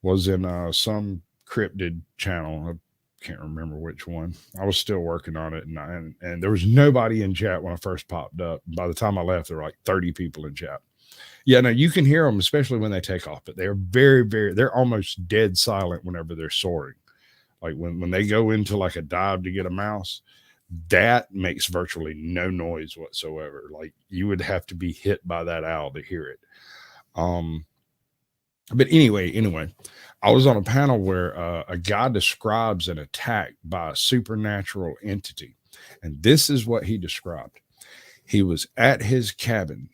was in some cryptid channel. I can't remember which one. I was still working on it, and there was nobody in chat when I first popped up. By the time I left, there were like 30 people in chat. Yeah, no, you can hear them, especially when they take off, but they're they're almost dead silent whenever they're soaring. Like when they go into like a dive to get a mouse, that makes virtually no noise whatsoever. Like you would have to be hit by that owl to hear it. But anyway, I was on a panel where a guy describes an attack by a supernatural entity. And this is what he described. He was at his cabin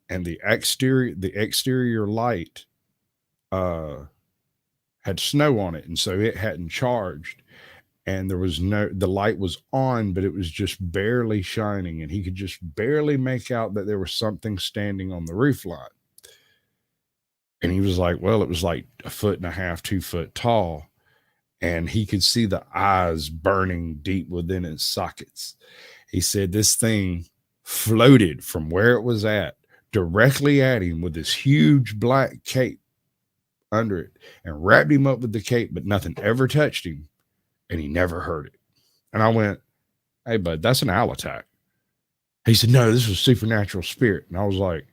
and the exterior light had snow on it. And so it hadn't charged. And the light was on, but it was just barely shining. And he could just barely make out that there was something standing on the roof line. And he was like, well, it was like 1.5 feet, 2 foot tall. And he could see the eyes burning deep within its sockets. He said this thing floated from where it was at directly at him with this huge black cape under it and wrapped him up with the cape, but nothing ever touched him. And he never heard it. And I went, hey, bud, that's an owl attack. He said, no, this was supernatural spirit. And I was like,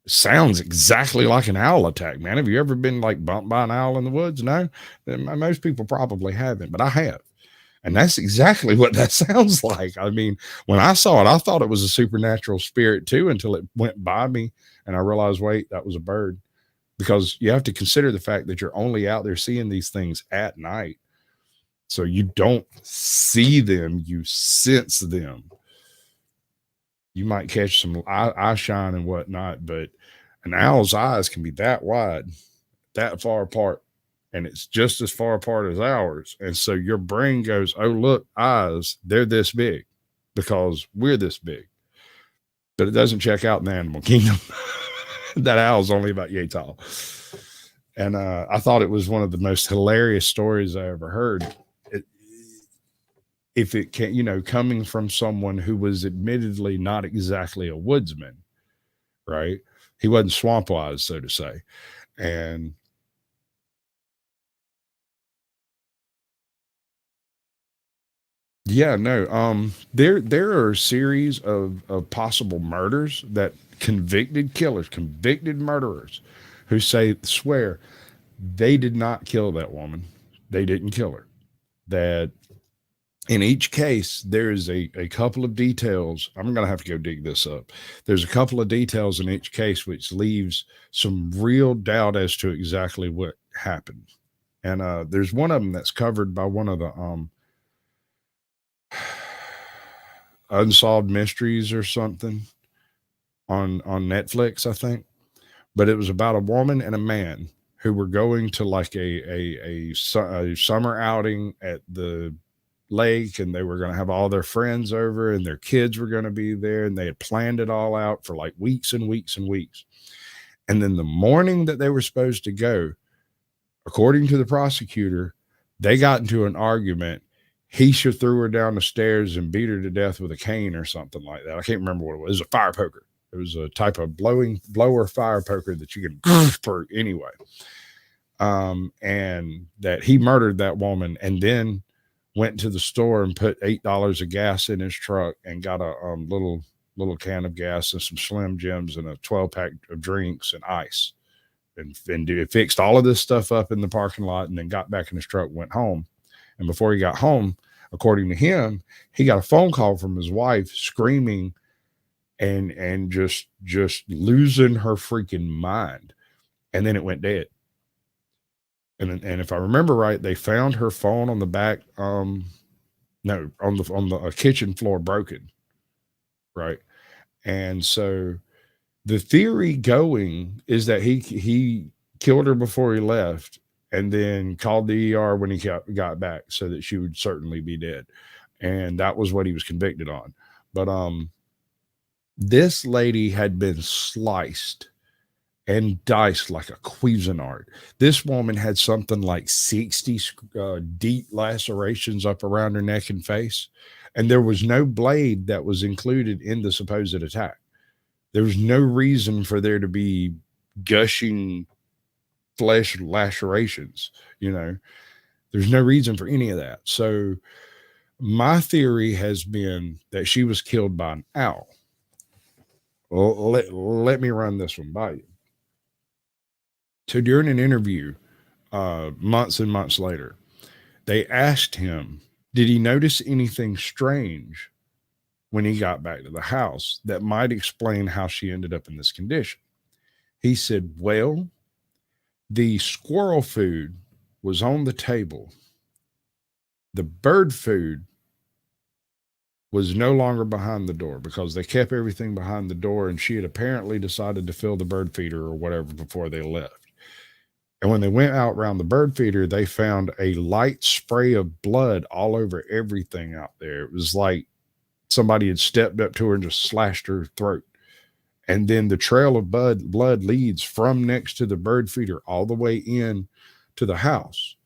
sounds exactly like an owl attack, man. Have you ever been like bumped by an owl in the woods? No, most people probably haven't, but I have. And that's exactly what that sounds like. I mean, when I saw it, I thought it was a supernatural spirit too, until it went by me and I realized, wait, that was a bird. Because you have to consider the fact that you're only out there seeing these things at night. So you don't see them, you sense them. You might catch some eye shine and whatnot, but an owl's eyes can be that wide, that far apart, and it's just as far apart as ours. And so your brain goes, oh, look, eyes, they're this big because we're this big. But it doesn't check out in the animal kingdom. That owl's only about yay tall. And I thought it was one of the most hilarious stories I ever heard. If it can, coming from someone who was admittedly not exactly a woodsman, right? He wasn't swamp wise, so to say. And yeah, no, there are a series of possible murders that convicted killers, convicted murderers who swear they did not kill that woman. They didn't kill her. That in each case, there's a couple of details. I'm going to have to go dig this up. There's a couple of details in each case, which leaves some real doubt as to exactly what happened. And there's one of them that's covered by one of the Unsolved Mysteries or something on Netflix, I think. But it was about a woman and a man who were going to like a summer outing at the lake, and they were going to have all their friends over and their kids were going to be there, and they had planned it all out for like weeks and weeks and weeks. And then the morning that they were supposed to go, according to the prosecutor, they got into an argument. He should threw her down the stairs and beat her to death with a cane or something like that. I can't remember what it was. It was a fire poker. It was a type of blower fire poker that you could for anyway. And that he murdered that woman and then went to the store and put $8 of gas in his truck and got a little can of gas and some Slim Jims and a 12-pack of drinks and ice. And fixed all of this stuff up in the parking lot and then got back in his truck, went home. And before he got home, according to him, he got a phone call from his wife screaming and just losing her freaking mind. And then it went dead. And if I remember right, they found her phone on the back, on the kitchen floor broken. Right. And so the theory going is that he killed her before he left and then called the ER when he got back so that she would certainly be dead. And that was what he was convicted on. But this lady had been sliced and diced like a Cuisinart. This woman had something like 60 deep lacerations up around her neck and face. And there was no blade that was included in the supposed attack. There was no reason for there to be gushing flesh lacerations. There's no reason for any of that. So my theory has been that she was killed by an owl. Well, let me run this one by you. So during an interview, months and months later, they asked him, did he notice anything strange when he got back to the house that might explain how she ended up in this condition? He said, well, the squirrel food was on the table. The bird food was no longer behind the door because they kept everything behind the door, and she had apparently decided to fill the bird feeder or whatever before they left. And when they went out around the bird feeder, they found a light spray of blood all over everything out there. It was like somebody had stepped up to her and just slashed her throat. And then the trail of blood leads from next to the bird feeder all the way in to the house.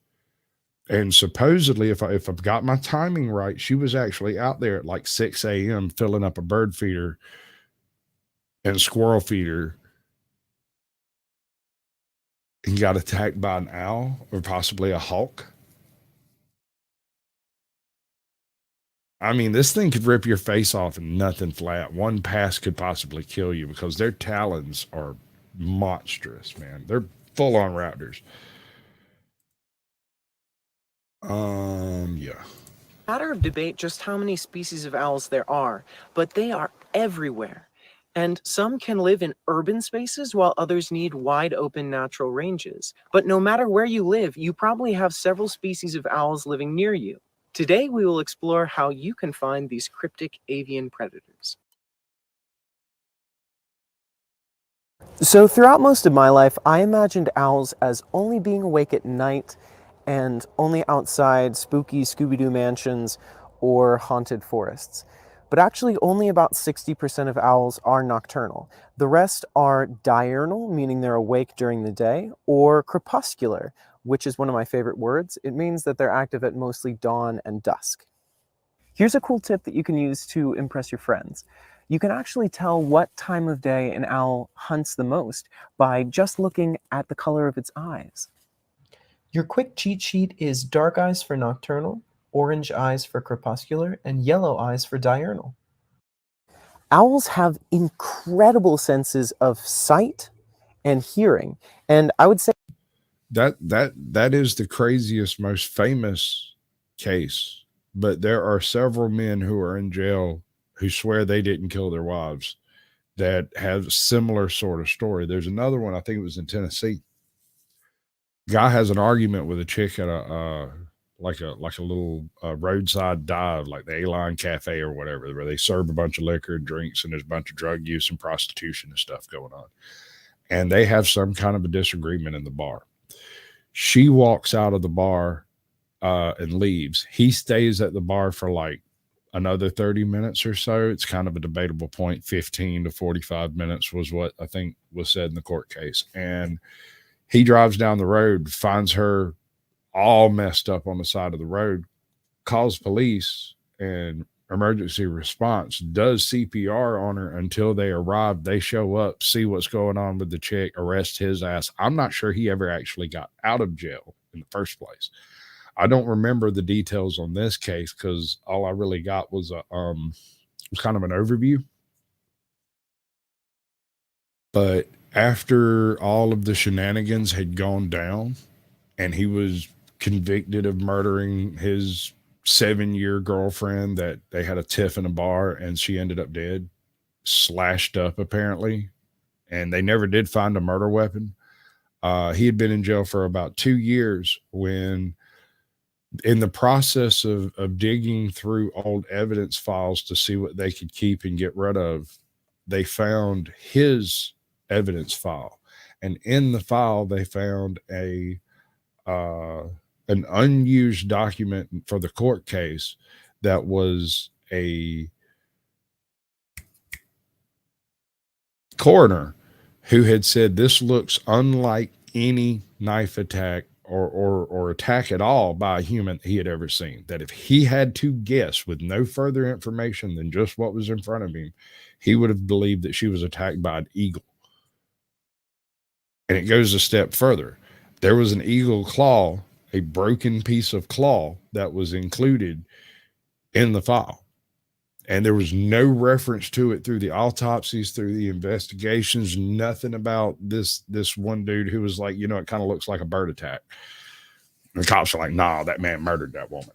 And supposedly, if I've got my timing right, she was actually out there at like 6 a.m. filling up a bird feeder and squirrel feeder and got attacked by an owl or possibly a hawk. I mean, this thing could rip your face off and nothing flat. One pass could possibly kill you because their talons are monstrous, man. They're full-on raptors. Yeah. Matter of debate just how many species of owls there are, but they are everywhere. And some can live in urban spaces while others need wide open natural ranges. But no matter where you live, you probably have several species of owls living near you. Today, we will explore how you can find these cryptic avian predators. So throughout most of my life, I imagined owls as only being awake at night and only outside spooky Scooby-Doo mansions or haunted forests. But actually only about 60% of owls are nocturnal. The rest are diurnal, meaning they're awake during the day, or crepuscular, which is one of my favorite words. It means that they're active at mostly dawn and dusk. Here's a cool tip that you can use to impress your friends. You can actually tell what time of day an owl hunts the most by just looking at the color of its eyes. Your quick cheat sheet is dark eyes for nocturnal, orange eyes for crepuscular, and yellow eyes for diurnal. Owls have incredible senses of sight and hearing, and I would say that is the craziest, most famous case. But there are several men who are in jail who swear they didn't kill their wives that have similar sort of story. There's another one, I think it was in Tennessee. Guy has an argument with a chick at a little roadside dive, like the A-Line Cafe or whatever, where they serve a bunch of liquor and drinks, and there's a bunch of drug use and prostitution and stuff going on. And they have some kind of a disagreement in the bar. She walks out of the bar and leaves. He stays at the bar for like another 30 minutes or so. It's kind of a debatable point. 15 to 45 minutes was what I think was said in the court case. And he drives down the road, finds her all messed up on the side of the road, calls police, and emergency response does CPR on her until they arrive. They show up, see what's going on with the chick, arrest his ass. I'm not sure he ever actually got out of jail in the first place. I don't remember the details on this case because all I really got was kind of an overview. But after all of the shenanigans had gone down and he was convicted of murdering his 7-year girlfriend that they had a tiff in a bar and she ended up dead, slashed up apparently, and they never did find a murder weapon. He had been in jail for about 2 years when, in the process of digging through old evidence files to see what they could keep and get rid of, they found his evidence file. And in the file, they found an unused document for the court case that was a coroner who had said this looks unlike any knife attack or attack at all by a human he had ever seen. That if he had to guess with no further information than just what was in front of him, he would have believed that she was attacked by an eagle. And it goes a step further. There was an eagle claw, a broken piece of claw that was included in the file. And there was no reference to it through the autopsies, through the investigations, nothing about this one dude who was like, it kind of looks like a bird attack. And the cops are like, nah, that man murdered that woman.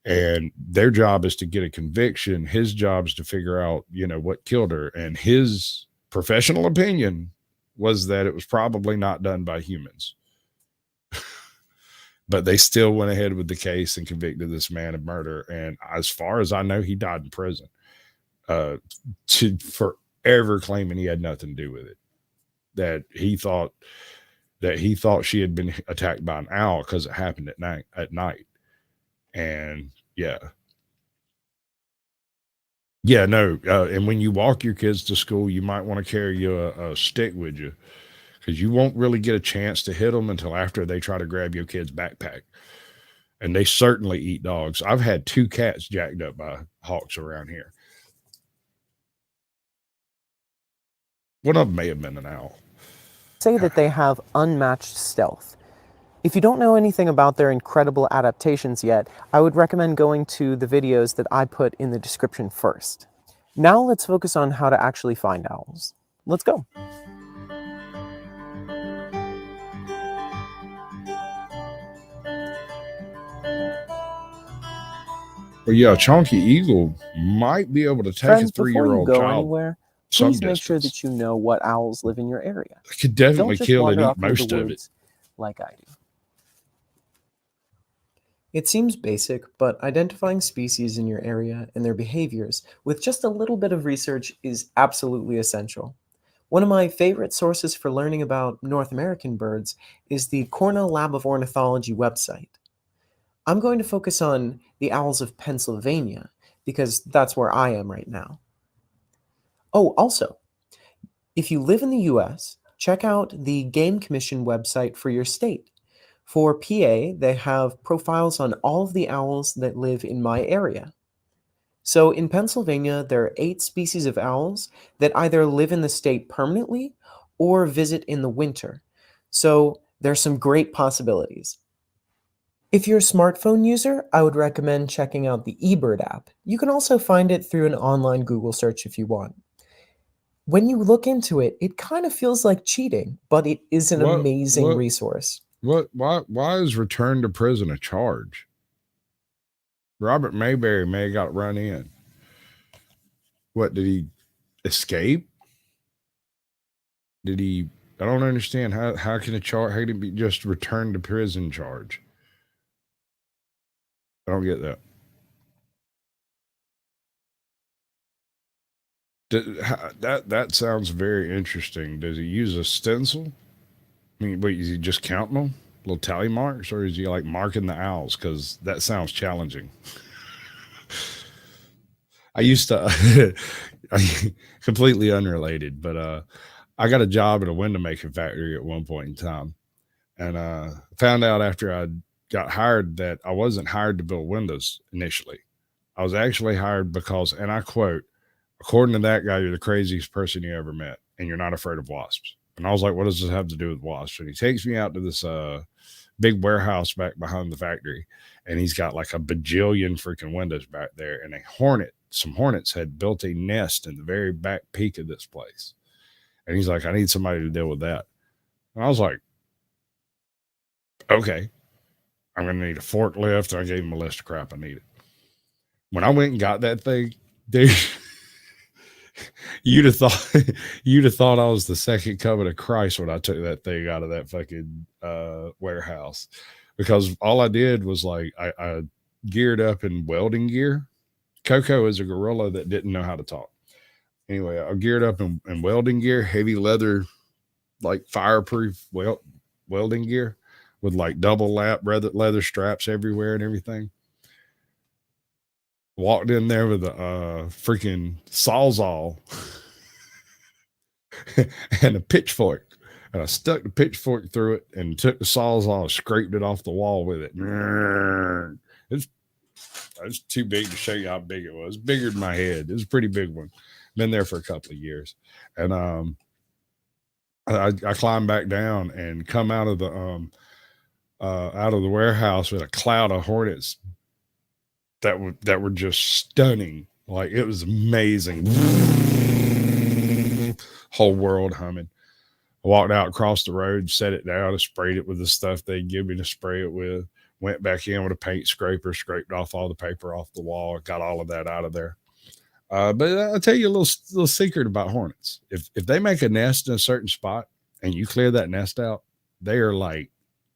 And their job is to get a conviction. His job is to figure out, what killed her. And his professional opinion was that it was probably not done by humans. But they still went ahead with the case and convicted this man of murder. And as far as I know, he died in prison, to forever claiming he had nothing to do with it. That he thought she had been attacked by an owl because it happened at night. And no. And when you walk your kids to school, you might want to carry a stick with you, because you won't really get a chance to hit them until after they try to grab your kid's backpack. And they certainly eat dogs. I've had 2 cats jacked up by hawks around here. One of them may have been an owl. Say that they have unmatched stealth. If you don't know anything about their incredible adaptations yet, I would recommend going to the videos that I put in the description first. Now let's focus on how to actually find owls. Let's go. Well, yeah, a chonky eagle might be able to take Friends, a 3-year-old before you go child anywhere, some please make sure distance. that you know what owls live in your area. They could definitely Don't just kill and wander eat off into most the of it. woods like I do. It seems basic, but identifying species in your area and their behaviors with just a little bit of research is absolutely essential. One of my favorite sources for learning about North American birds is the Cornell Lab of Ornithology website. I'm going to focus on the owls of Pennsylvania because that's where I am right now. Oh, also, if you live in the US, check out the Game Commission website for your state. For PA, they have profiles on all of the owls that live in my area. So in Pennsylvania, there are 8 species of owls that either live in the state permanently or visit in the winter. So there's some great possibilities. If you're a smartphone user, I would recommend checking out the eBird app. You can also find it through an online Google search if you want. When you look into it, it kind of feels like cheating, but it is an amazing resource. Why is return to prison a charge? Robert Mayberry may have got run in. What, did he escape? I don't understand how can it be just return to prison charge? I don't get that. That sounds very interesting. Does he use a stencil? I mean, wait, is he just counting them? little tally marks, or is he like marking the owls? Because that sounds challenging. I used to, completely unrelated, but I got a job at a window making factory at one point in time, and found out after I got hired that I wasn't hired to build windows initially. I was actually hired because, and I quote, according to that guy, you're the craziest person you ever met, and you're not afraid of wasps. And I was like, what does this have to do with wasps? And he takes me out to this big warehouse back behind the factory, and he's got like a bajillion freaking windows back there, and some hornets had built a nest in the very back peak of this place. And he's like, I need somebody to deal with that. And I was like, okay, I'm going to need a forklift. And I gave him a list of crap I needed. When I went and got that thing, dude, you'd have thought I was the second coming of Christ when I took that thing out of that fucking warehouse, because all I did was like I geared up in welding gear. Koko is a gorilla that didn't know how to talk. Anyway, I geared up in welding gear, heavy leather, like fireproof welding gear with like double lap leather straps everywhere and everything. Walked in there with a freaking sawzall and a pitchfork. And I stuck the pitchfork through it and took the sawzall and scraped it off the wall with it. It's too big to show you how big it was. Bigger than my head. It was a pretty big one. Been there for a couple of years. And I climbed back down and come out of the warehouse with a cloud of hornets that were just stunning. Like, it was amazing. Whole world humming. I walked out across the road, set it down, and sprayed it with the stuff they give me to spray it with. Went back in with a paint scraper, scraped off all the paper off the wall, got all of that out of there. But I'll tell you a little secret about hornets. If they make a nest in a certain spot and you clear that nest out, they are like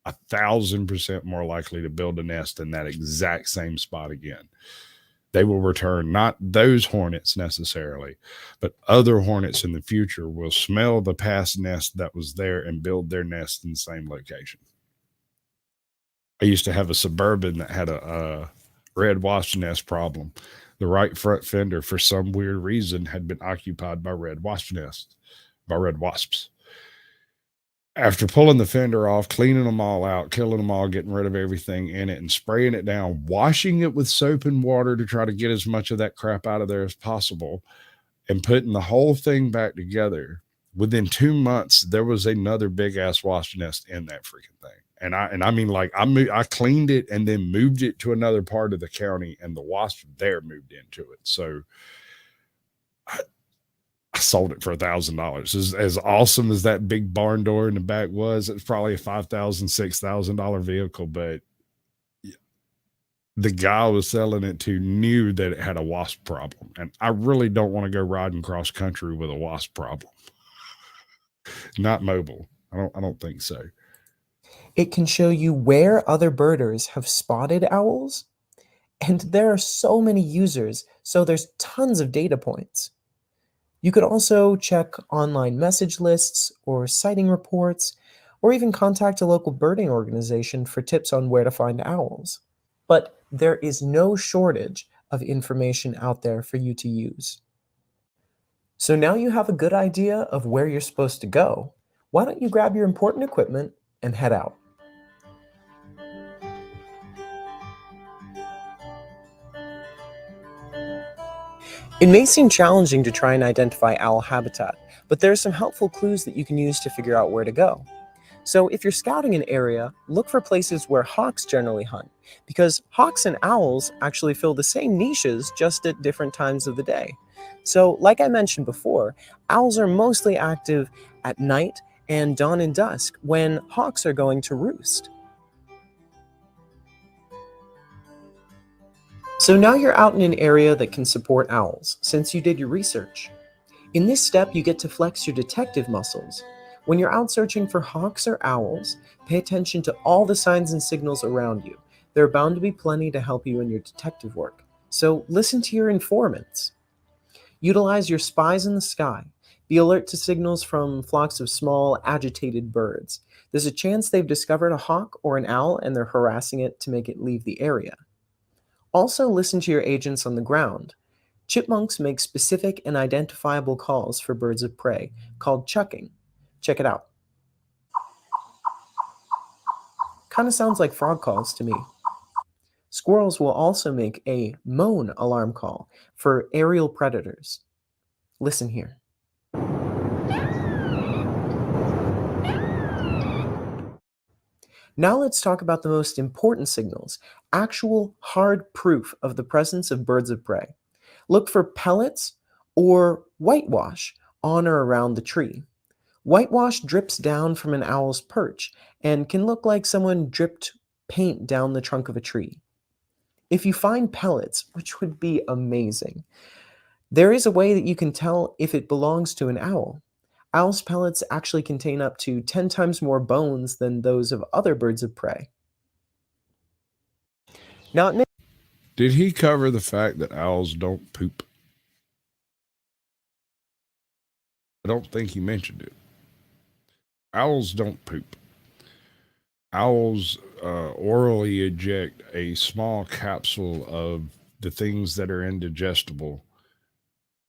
1,000% more likely to build a nest in that exact same spot again. They will return, not those hornets necessarily, but other hornets in the future will smell the past nest that was there and build their nest in the same location. I used to have a Suburban that had a red wasp nest problem. The right front fender, for some weird reason, had been occupied by red wasps. After pulling the fender off, cleaning them all out, killing them all, getting rid of everything in it, and spraying it down, washing it with soap and water to try to get as much of that crap out of there as possible, and putting the whole thing back together, within 2 months, there was another big ass wasp nest in that freaking thing. And I mean, like, I cleaned it and then moved it to another part of the county, and the wasp there moved into it. So I sold it for $1,000. As awesome as that big barn door in the back was, it's probably a $5,000, $6,000 vehicle, but the guy I was selling it to knew that it had a wasp problem, and I really don't want to go riding cross country with a wasp problem. Not mobile. I don't think so. It can show you where other birders have spotted owls, and there are so many users, so there's tons of data points. You could also check online message lists or sighting reports, or even contact a local birding organization for tips on where to find owls. But there is no shortage of information out there for you to use. So now you have a good idea of where you're supposed to go. Why don't you grab your important equipment and head out? It may seem challenging to try and identify owl habitat, but there are some helpful clues that you can use to figure out where to go. So if you're scouting an area, look for places where hawks generally hunt, because hawks and owls actually fill the same niches, just at different times of the day. So like I mentioned before, owls are mostly active at night and dawn and dusk, when hawks are going to roost. So now you're out in an area that can support owls, since you did your research. In this step, you get to flex your detective muscles. When you're out searching for hawks or owls, pay attention to all the signs and signals around you. There are bound to be plenty to help you in your detective work. So listen to your informants. Utilize your spies in the sky. Be alert to signals from flocks of small, agitated birds. There's a chance they've discovered a hawk or an owl and they're harassing it to make it leave the area. Also, listen to your agents on the ground. Chipmunks make specific and identifiable calls for birds of prey, called chucking. Check it out. Kind of sounds like frog calls to me. Squirrels will also make a moan alarm call for aerial predators. Listen here. Now let's talk about the most important signals, actual hard proof of the presence of birds of prey. Look for pellets or whitewash on or around the tree. Whitewash drips down from an owl's perch and can look like someone dripped paint down the trunk of a tree. If you find pellets, which would be amazing, there is a way that you can tell if it belongs to an owl. Owl's pellets actually contain up to 10 times more bones than those of other birds of prey. Now, did he cover the fact that owls don't poop? I don't think he mentioned it. Owls don't poop. Owls orally eject a small capsule of the things that are indigestible,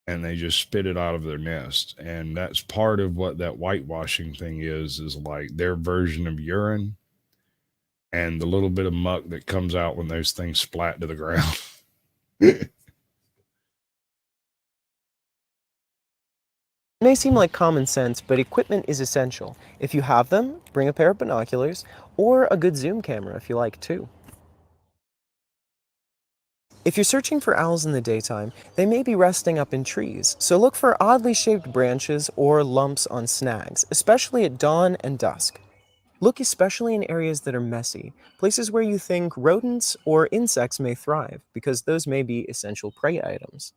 and they just spit it out of their nest. And that's part of what that whitewashing thing is like their version of urine and the little bit of muck that comes out when those things splat to the ground. It may seem like common sense, but equipment is essential. If you have them, bring a pair of binoculars or a good zoom camera if you like too. If you're searching for owls in the daytime, they may be resting up in trees, so look for oddly shaped branches or lumps on snags, especially at dawn and dusk. Look especially in areas that are messy, places where you think rodents or insects may thrive, because those may be essential prey items.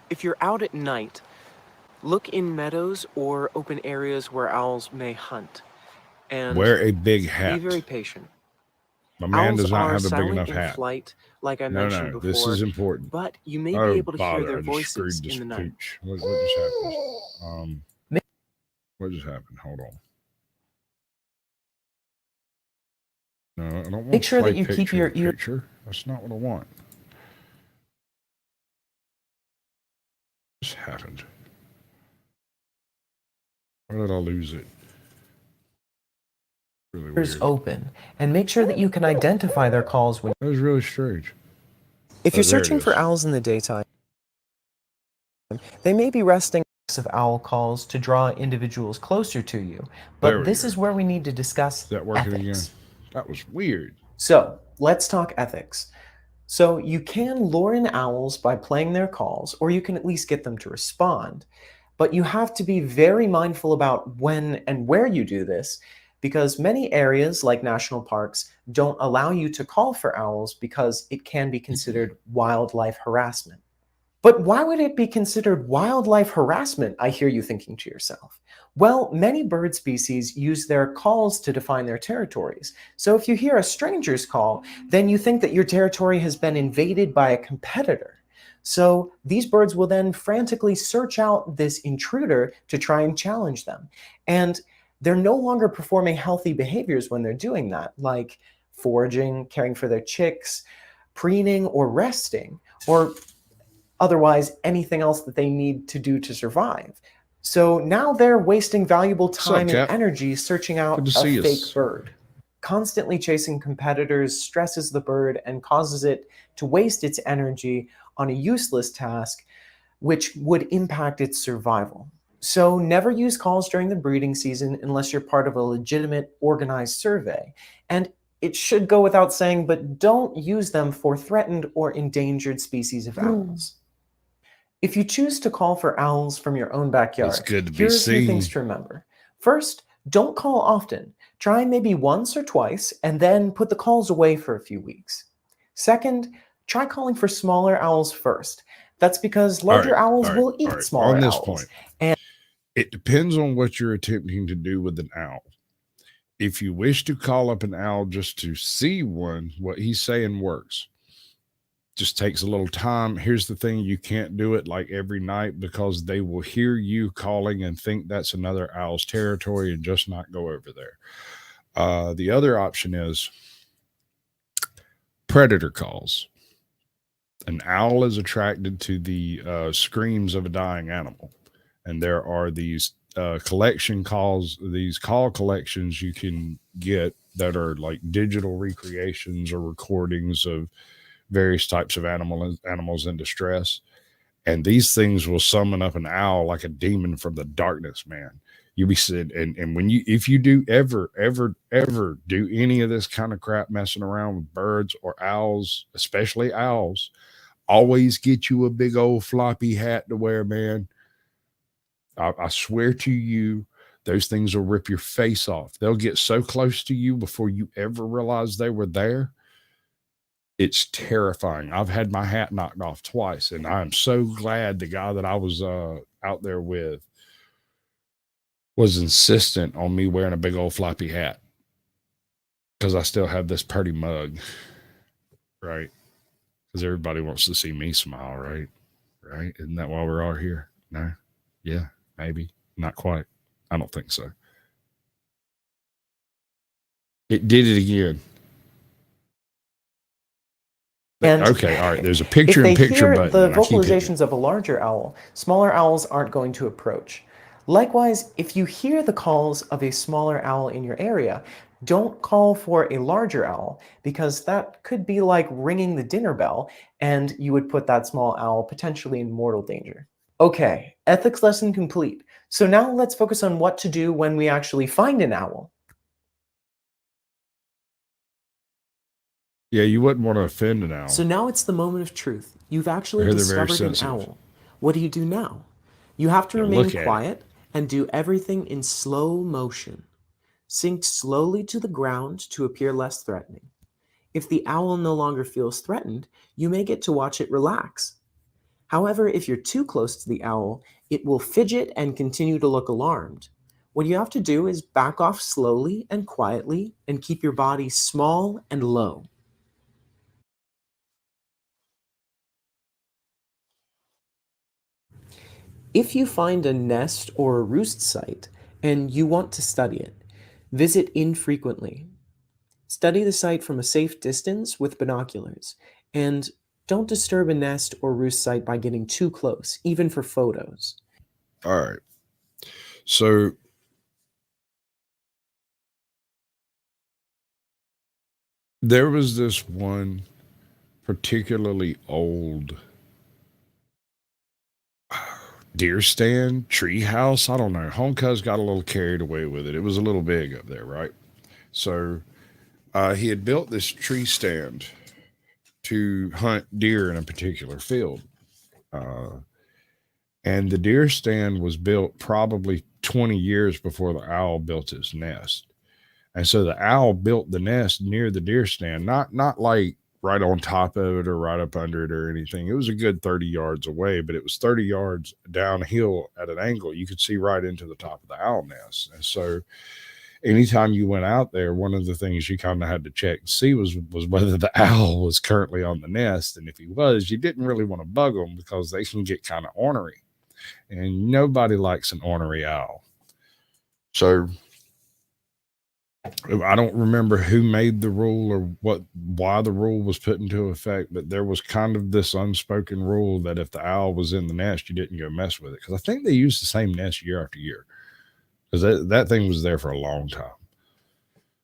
If you're out at night, look in meadows or open areas where owls may hunt. And wear a big hat. Be very patient. My man Owls does not are have a big silent enough in hat. flight, like I mentioned before. This is important. But you may be able to hear their voices in the night. What just happened? What just happened? Hold on. No, I don't want Make sure that you picture, keep your ear. Picture. That's not what I want. What just happened? Why did I lose it? Really Ears open, and make sure that you can identify their calls when. That was really strange. If you're searching for owls in the daytime, they may be resting of owl calls to draw individuals closer to you. But this is where we need to discuss Is that working ethics. again? That was weird. So let's talk ethics. So you can lure in owls by playing their calls, or you can at least get them to respond. But you have to be very mindful about when and where you do this, because many areas, like national parks, don't allow you to call for owls because it can be considered wildlife harassment. But why would it be considered wildlife harassment, I hear you thinking to yourself? Well, many bird species use their calls to define their territories. So if you hear a stranger's call, then you think that your territory has been invaded by a competitor. So these birds will then frantically search out this intruder to try and challenge them. And they're no longer performing healthy behaviors when they're doing that, like foraging, caring for their chicks, preening, or resting, or otherwise anything else that they need to do to survive. So now they're wasting valuable time and energy searching out a fake bird. Constantly chasing competitors stresses the bird and causes it to waste its energy on a useless task, which would impact its survival. So never use calls during the breeding season unless you're part of a legitimate, organized survey. And it should go without saying, but don't use them for threatened or endangered species of owls. If you choose to call for owls from your own backyard, here's a few things to remember. First, don't call often. Try maybe once or twice, and then put the calls away for a few weeks. Second, try calling for smaller owls first. That's because larger owls will eat smaller owls. On this point, it depends on what you're attempting to do with an owl. If you wish to call up an owl just to see one, what he's saying works. just takes a little time. Here's the thing, you can't do it like every night because they will hear you calling and think that's another owl's territory and just not go over there. The other option is predator calls. An owl is attracted to the screams of a dying animal, and there are these collection calls, these call collections you can get that are like digital recreations or recordings of various types of animals in distress. And these things will summon up an owl like a demon from the darkness, man. You'll be sitting, and when you, if you do ever do any of this kind of crap, messing around with birds or owls, especially owls, always get you a big old floppy hat to wear, man. I swear to you, those things will rip your face off. They'll get so close to you before you ever realize they were there. It's terrifying. I've had my hat knocked off twice, and I'm so glad the guy that I was out there with was insistent on me wearing a big old floppy hat because I still have this pretty mug, right? Because everybody wants to see me smile, right? Right? Isn't that why we're all here? No? Yeah, maybe. Not quite. I don't think so. It did it again. And okay, all right. There's a picture-in-picture button. The vocalizations of a larger owl, smaller owls aren't going to approach. Likewise, if you hear the calls of a smaller owl in your area, don't call for a larger owl, because that could be like ringing the dinner bell, and you would put that small owl potentially in mortal danger. Okay, ethics lesson complete. So now let's focus on what to do when we actually find an owl. Yeah, you wouldn't want to offend an owl. So now it's the moment of truth. You've actually discovered an owl. What do you do now? You have to remain quiet and do everything in slow motion. Sink slowly to the ground to appear less threatening. If the owl no longer feels threatened, you may get to watch it relax. However, if you're too close to the owl, it will fidget and continue to look alarmed. What you have to do is back off slowly and quietly and keep your body small and low. If you find a nest or a roost site and you want to study it, visit infrequently. Study the site from a safe distance with binoculars, and don't disturb a nest or roost site by getting too close, even for photos. All right. So there was this one particularly old deer stand, tree house. I don't know. Homecuz got a little carried away with it. It was a little big up there, right? So he had built this tree stand to hunt deer in a particular field. And the deer stand was built probably 20 years before the owl built his nest. And so the owl built the nest near the deer stand, not like right on top of it or right up under it or anything. It was a good 30 yards away, but it was 30 yards downhill at an angle. You could see right into the top of the owl nest. And so anytime you went out there, one of the things you kind of had to check and see was whether the owl was currently on the nest. And if he was, you didn't really want to bug them because they can get kind of ornery. And nobody likes an ornery owl. So I don't remember who made the rule or why the rule was put into effect, but there was kind of this unspoken rule that if the owl was in the nest, you didn't go mess with it. Because I think they used the same nest year after year. Because that thing was there for a long time.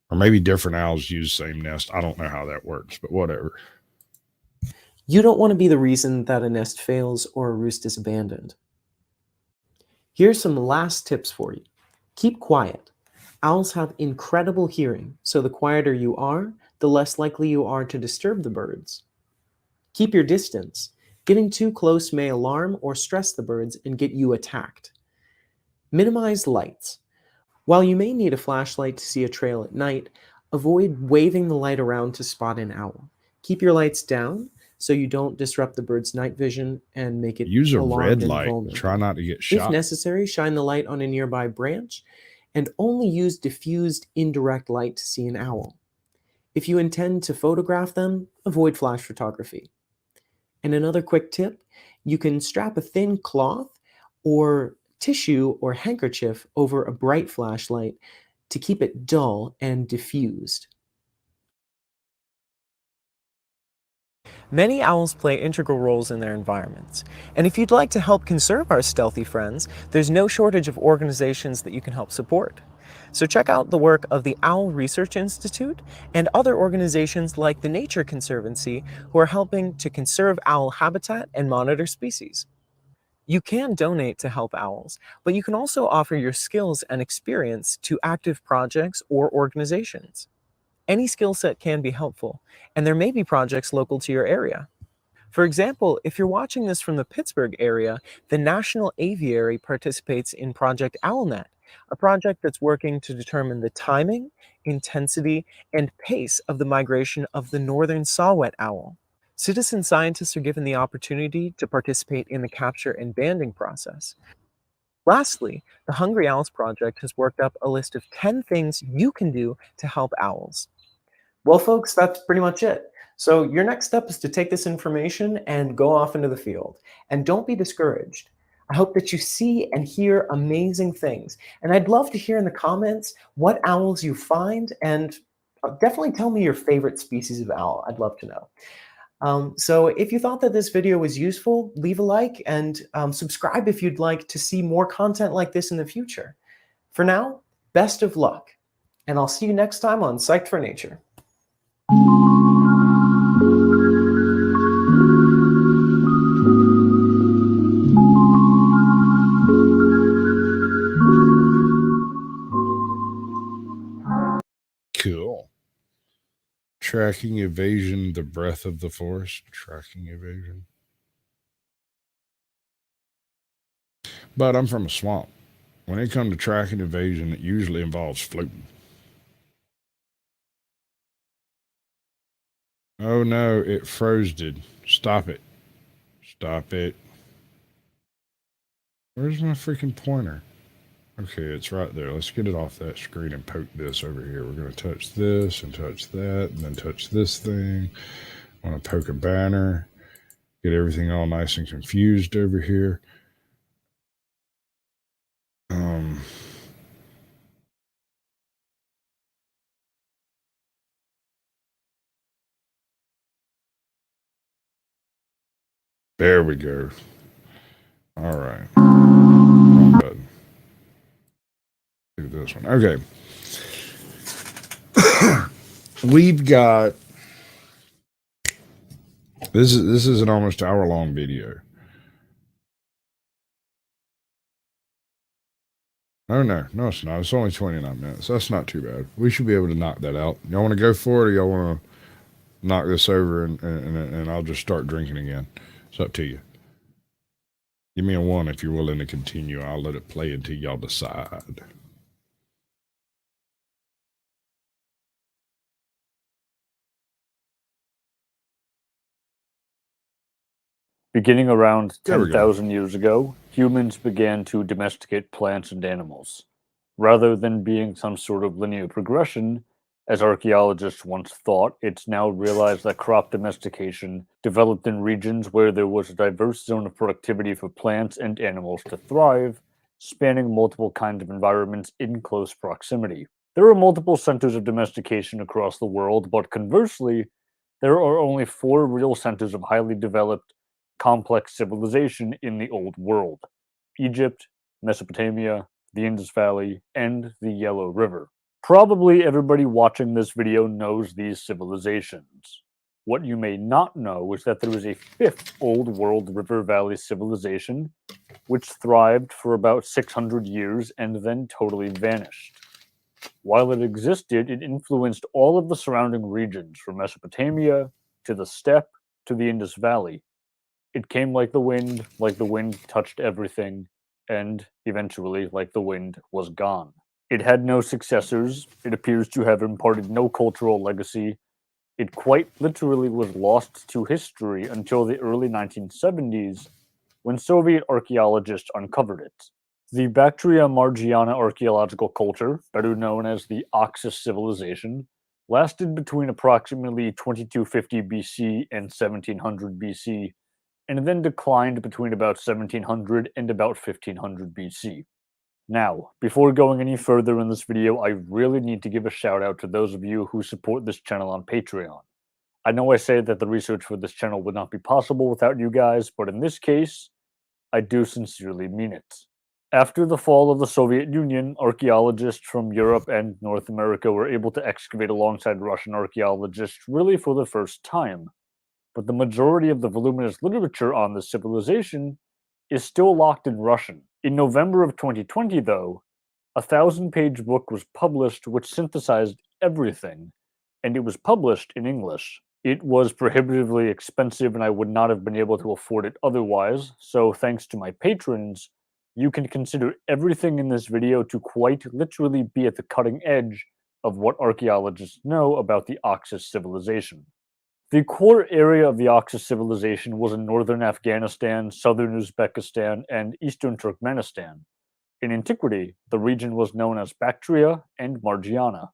Or maybe different owls use the same nest. I don't know how that works, but whatever. You don't want to be the reason that a nest fails or a roost is abandoned. Here's some last tips for you. Keep quiet. Owls have incredible hearing, so the quieter you are, the less likely you are to disturb the birds. Keep your distance. Getting too close may alarm or stress the birds and get you attacked. Minimize lights. While you may need a flashlight to see a trail at night, avoid waving the light around to spot an owl. Keep your lights down so you don't disrupt the bird's night vision and make it use a red and light. vulnerable. Try not to get shot. If necessary, shine the light on a nearby branch and only use diffused indirect light to see an owl. If you intend to photograph them, avoid flash photography. And another quick tip, you can strap a thin cloth or tissue or handkerchief over a bright flashlight to keep it dull and diffused. Many owls play integral roles in their environments, and if you'd like to help conserve our stealthy friends, there's no shortage of organizations that you can help support. So check out the work of the Owl Research Institute and other organizations like the Nature Conservancy who are helping to conserve owl habitat and monitor species. You can donate to help owls, but you can also offer your skills and experience to active projects or organizations. Any skill set can be helpful, and there may be projects local to your area. For example, if you're watching this from the Pittsburgh area, the National Aviary participates in Project OwlNet, a project that's working to determine the timing, intensity, and pace of the migration of the northern saw-whet owl. Citizen scientists are given the opportunity to participate in the capture and banding process. Lastly, the Hungry Owls Project has worked up a list of 10 things you can do to help owls. Well, folks, that's pretty much it. So your next step is to take this information and go off into the field. And don't be discouraged. I hope that you see and hear amazing things. And I'd love to hear in the comments what owls you find, and definitely tell me your favorite species of owl. I'd love to know. So if you thought that this video was useful, leave a like and subscribe if you'd like to see more content like this in the future. For now, best of luck, and I'll see you next time on Psyched for Nature. Cool. Tracking evasion, the breath of the forest. Tracking evasion. But I'm from a swamp. When it comes to tracking evasion, it usually involves floating. Oh no, it froze-did. Stop it. Stop it. Where's my freaking pointer? Okay, it's right there. Let's get it off that screen and poke this over here. We're going to touch this and touch that and then touch this thing. I want to poke a banner. Get everything all nice and confused over here. There we go. All right. Wrong button. Do this one. Okay. We've got this is an almost hour-long video. Oh no, it's not. It's only 29 minutes. That's not too bad. We should be able to knock that out. Y'all want to go for it, or y'all want to knock this over and I'll just start drinking again? It's up to you. Give me a 1 if you're willing to continue. I'll let it play until y'all decide. Beginning around 10,000 years ago, humans began to domesticate plants and animals. Rather than being some sort of linear progression, as archaeologists once thought, it's now realized that crop domestication developed in regions where there was a diverse zone of productivity for plants and animals to thrive, spanning multiple kinds of environments in close proximity. There are multiple centers of domestication across the world, but conversely, there are only 4 real centers of highly developed, complex civilization in the Old World: Egypt, Mesopotamia, the Indus Valley, and the Yellow River. Probably everybody watching this video knows these civilizations. What you may not know is that there is a 5th Old World River Valley civilization, which thrived for about 600 years and then totally vanished. While it existed, it influenced all of the surrounding regions, from Mesopotamia to the steppe to the Indus Valley. It came like the wind touched everything, and eventually, like the wind, was gone. It had no successors. It appears to have imparted no cultural legacy. It quite literally was lost to history until the early 1970s, when Soviet archaeologists uncovered it. The Bactria Margiana archaeological culture, better known as the Oxus Civilization, lasted between approximately 2250 BC and 1700 BC and then declined between about 1700 and about 1500 BC. Now, before going any further in this video, I really need to give a shout out to those of you who support this channel on Patreon. I know I say that the research for this channel would not be possible without you guys, but in this case, I do sincerely mean it. After the fall of the Soviet Union, archaeologists from Europe and North America were able to excavate alongside Russian archaeologists really for the first time. But the majority of the voluminous literature on this civilization is still locked in Russian. In November of 2020, though, a 1,000-page book was published which synthesized everything, and it was published in English. It was prohibitively expensive and I would not have been able to afford it otherwise, so thanks to my patrons, you can consider everything in this video to quite literally be at the cutting edge of what archaeologists know about the Oxus Civilization. The core area of the Oxus Civilization was in northern Afghanistan, southern Uzbekistan, and eastern Turkmenistan. In antiquity, the region was known as Bactria and Margiana,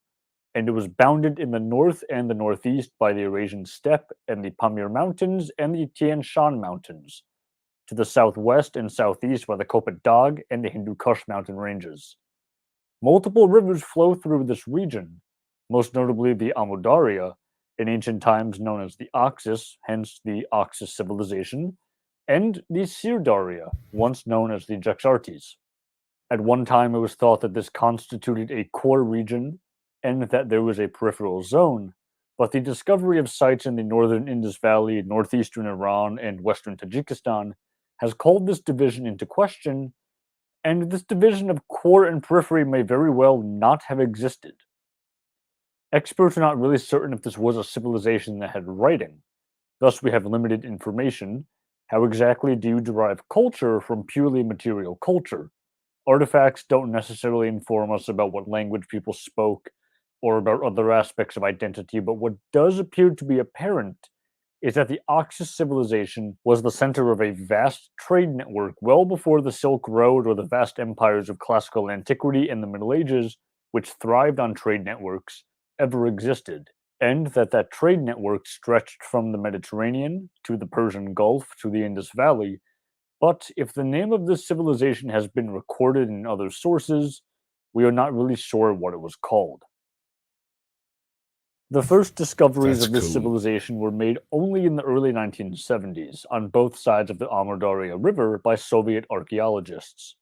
and it was bounded in the north and the northeast by the Eurasian Steppe and the Pamir Mountains and the Tian Shan Mountains, to the southwest and southeast by the Kopet Dag and the Hindu Kush mountain ranges. Multiple rivers flow through this region, most notably the Amudarya, in ancient times known as the Oxus, hence the Oxus Civilization, and the Sirdarya, once known as the Jaxartes. At one time, it was thought that this constituted a core region and that there was a peripheral zone, but the discovery of sites in the northern Indus Valley, northeastern Iran, and western Tajikistan has called this division into question, and this division of core and periphery may very well not have existed. Experts are not really certain if this was a civilization that had writing. Thus, we have limited information. How exactly do you derive culture from purely material culture? Artifacts don't necessarily inform us about what language people spoke or about other aspects of identity, but what does appear to be apparent is that the Oxus Civilization was the center of a vast trade network well before the Silk Road or the vast empires of classical antiquity and the Middle Ages, which thrived on trade networks, ever existed, and that trade network stretched from the Mediterranean to the Persian Gulf to the Indus Valley. But if the name of this civilization has been recorded in other sources, we are not really sure what it was called. The first discoveries of this civilization were made only in the early 1970s on both sides of the Amudarya River by Soviet archaeologists.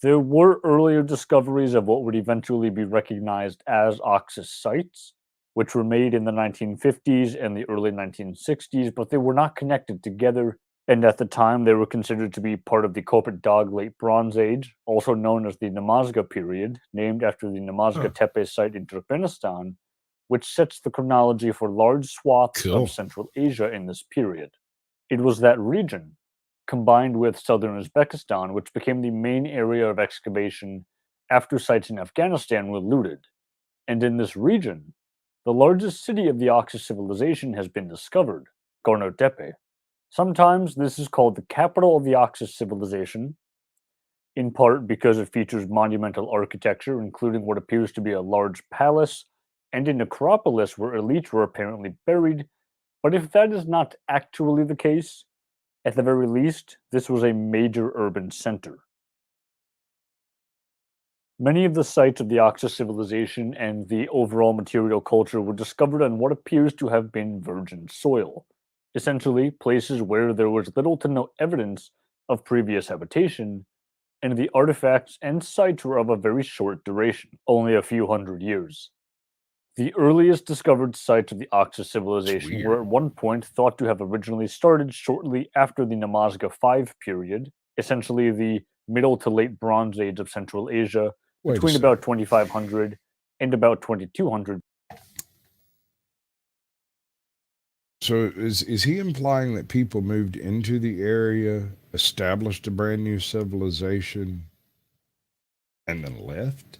There were earlier discoveries of what would eventually be recognized as Oxus sites, which were made in the 1950s and the early 1960s, but they were not connected together, and at the time they were considered to be part of the Kopet Dag Late Bronze Age, also known as the Namazga period, named after the Namazga Tepe site in Turkmenistan, which sets the chronology for large swaths of Central Asia in this period. It was that region, combined with southern Uzbekistan, which became the main area of excavation after sites in Afghanistan were looted. And in this region, the largest city of the Oxus Civilization has been discovered, Gorno-Tepe. Sometimes this is called the capital of the Oxus Civilization, in part because it features monumental architecture, including what appears to be a large palace and a necropolis where elites were apparently buried, but if that is not actually the case, at the very least, this was a major urban center. Many of the sites of the Oxus Civilization and the overall material culture were discovered on what appears to have been virgin soil, essentially places where there was little to no evidence of previous habitation, and the artifacts and sites were of a very short duration, only a few hundred years. The earliest discovered sites of the Oxus Civilization were at one point thought to have originally started shortly after the Namazga V period, essentially the Middle to Late Bronze Age of Central Asia, between about 2500 and about 2200. So is he implying that people moved into the area, established a brand new civilization, and then left?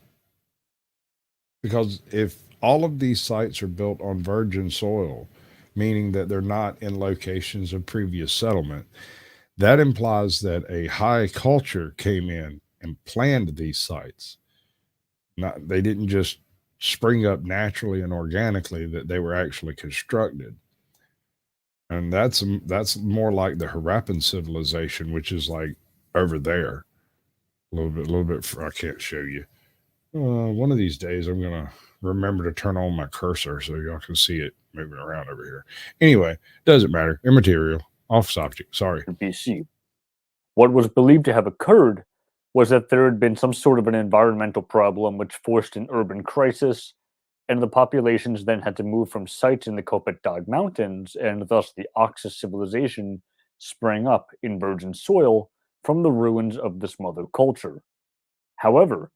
Because if all of these sites are built on virgin soil, meaning that they're not in locations of previous settlement, that implies that a high culture came in and planned these sites. They didn't just spring up naturally and organically, that they were actually constructed. And that's more like the Harappan civilization, which is like over there. A little bit. I can't show you. One of these days, I'm gonna remember to turn on my cursor so y'all can see it moving around over here. Anyway, doesn't matter. Immaterial. Off subject. Sorry. BC. What was believed to have occurred was that there had been some sort of an environmental problem which forced an urban crisis, and the populations then had to move from sites in the Kopet Mountains, and thus the Oxus Civilization sprang up in virgin soil from the ruins of this mother culture. However,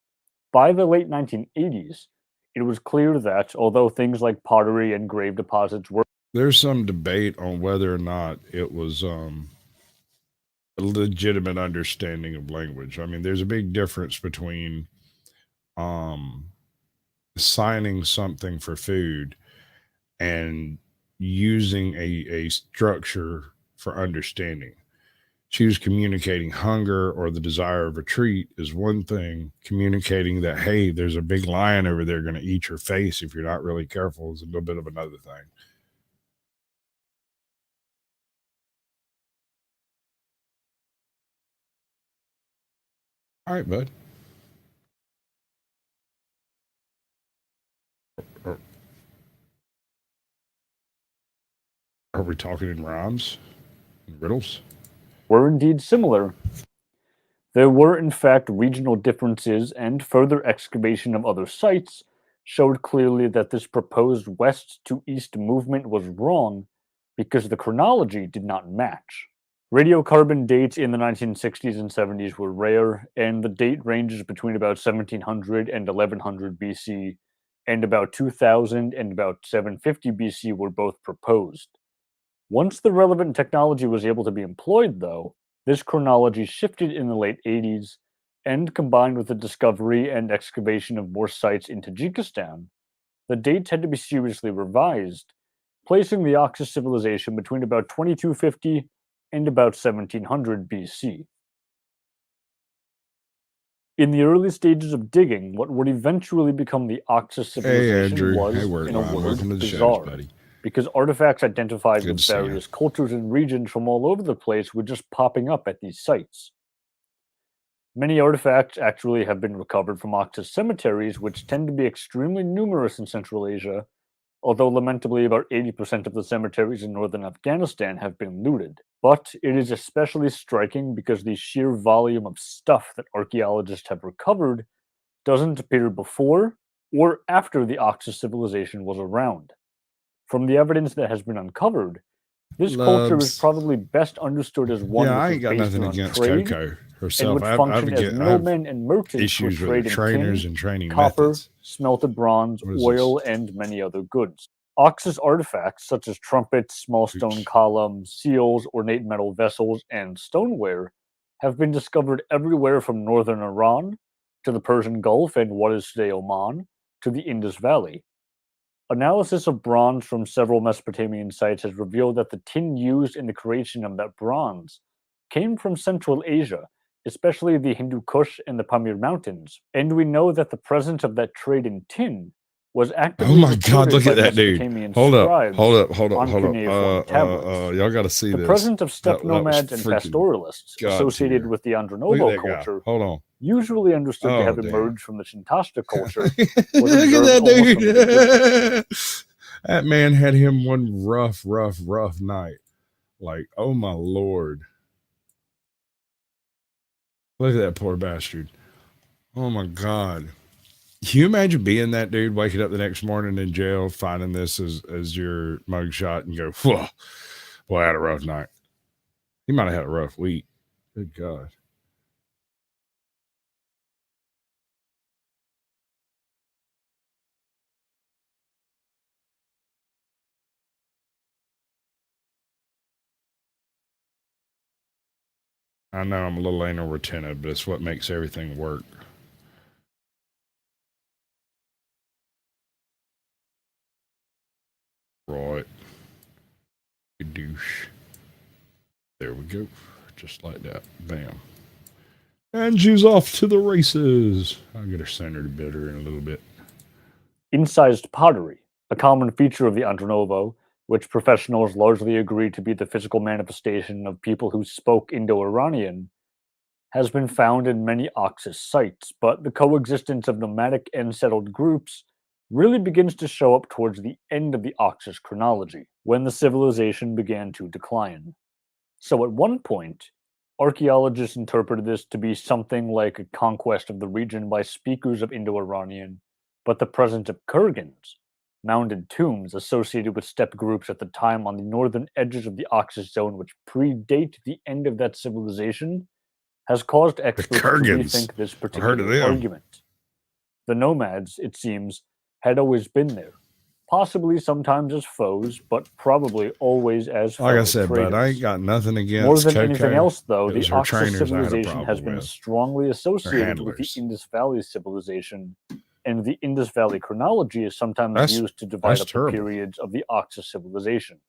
by the late 1980s, it was clear that, although things like pottery and grave deposits were... There's some debate on whether or not it was a legitimate understanding of language. I mean, there's a big difference between signing something for food and using a structure for understanding. She was communicating hunger or the desire of retreat is one thing. Communicating that, hey, there's a big lion over there going to eat your face if you're not really careful is a little bit of another thing. All right, bud. Are we talking in rhymes and riddles? Were indeed similar. There were, in fact, regional differences, and further excavation of other sites showed clearly that this proposed west to east movement was wrong because the chronology did not match. Radiocarbon dates in the 1960s and 70s were rare, and the date ranges between about 1700 and 1100 BC, and about 2000 and about 750 BC were both proposed. Once the relevant technology was able to be employed, though, this chronology shifted in the late 80s, and combined with the discovery and excavation of more sites in Tajikistan, the dates had to be seriously revised, placing the Oxus Civilization between about 2250 and about 1700 BC. In the early stages of digging, what would eventually become the Oxus Civilization was, in a word, bizarre. Because artifacts identified with various cultures and regions from all over the place were just popping up at these sites. Many artifacts actually have been recovered from Oxus cemeteries, which tend to be extremely numerous in Central Asia, although lamentably about 80% of the cemeteries in northern Afghanistan have been looted. But it is especially striking because the sheer volume of stuff that archaeologists have recovered doesn't appear before or after the Oxus civilization was around. From the evidence that has been uncovered, this culture is probably best understood as one I which ain't got is based nothing around against trade, Koko herself. and which function as middlemen and merchants issues for with trade the in trainers tin, and training copper, methods. smelted bronze, oil, and many other goods. Oxus artifacts such as trumpets, small stone columns, seals, ornate metal vessels, and stoneware have been discovered everywhere from northern Iran to the Persian Gulf and what is today Oman to the Indus Valley. Analysis of bronze from several Mesopotamian sites has revealed that the tin used in the creation of that bronze came from Central Asia, especially the Hindu Kush and the Pamir Mountains. And we know that the presence of that trade in tin was actively Oh my God! Look at that dude. Hold up! Y'all got to see this. The presence of steppe nomads and pastoralists associated with the Andronovo culture, usually understood to have emerged from the Shintashta culture, was Look at that dude. That man had him one rough night. Like, oh my Lord. Look at that poor bastard. Oh my God. Can you imagine being that dude, waking up the next morning in jail, finding this as your mugshot and go, whoa, boy, I had a rough night. He might have had a rough week. Good God. I know I'm a little anal retentive, but it's what makes everything work. Right. You douche. There we go. Just like that. Bam. And she's off to the races. I'll get her centered a bitter in a little bit. Incised pottery, a common feature of the Andronovo, which professionals largely agree to be the physical manifestation of people who spoke Indo-Iranian, has been found in many Oxus sites, but the coexistence of nomadic and settled groups really begins to show up towards the end of the Oxus chronology, when the civilization began to decline. So at one point, archaeologists interpreted this to be something like a conquest of the region by speakers of Indo-Iranian, but the presence of kurgans, mounded tombs associated with steppe groups at the time on the northern edges of the Oxus zone which predate the end of that civilization, has caused experts to rethink this particular argument. The nomads, it seems, had always been there, possibly sometimes as foes, but probably always as Like I fellow said, traders. but I ain't got nothing against More than Koko. anything else, though, It the was her Oxus trainers I had a civilization has problem been with. strongly associated with the handlers. Indus Valley civilization, and the Indus Valley chronology is sometimes That's- used to divide that's up terrible. the periods of the Oxus civilization.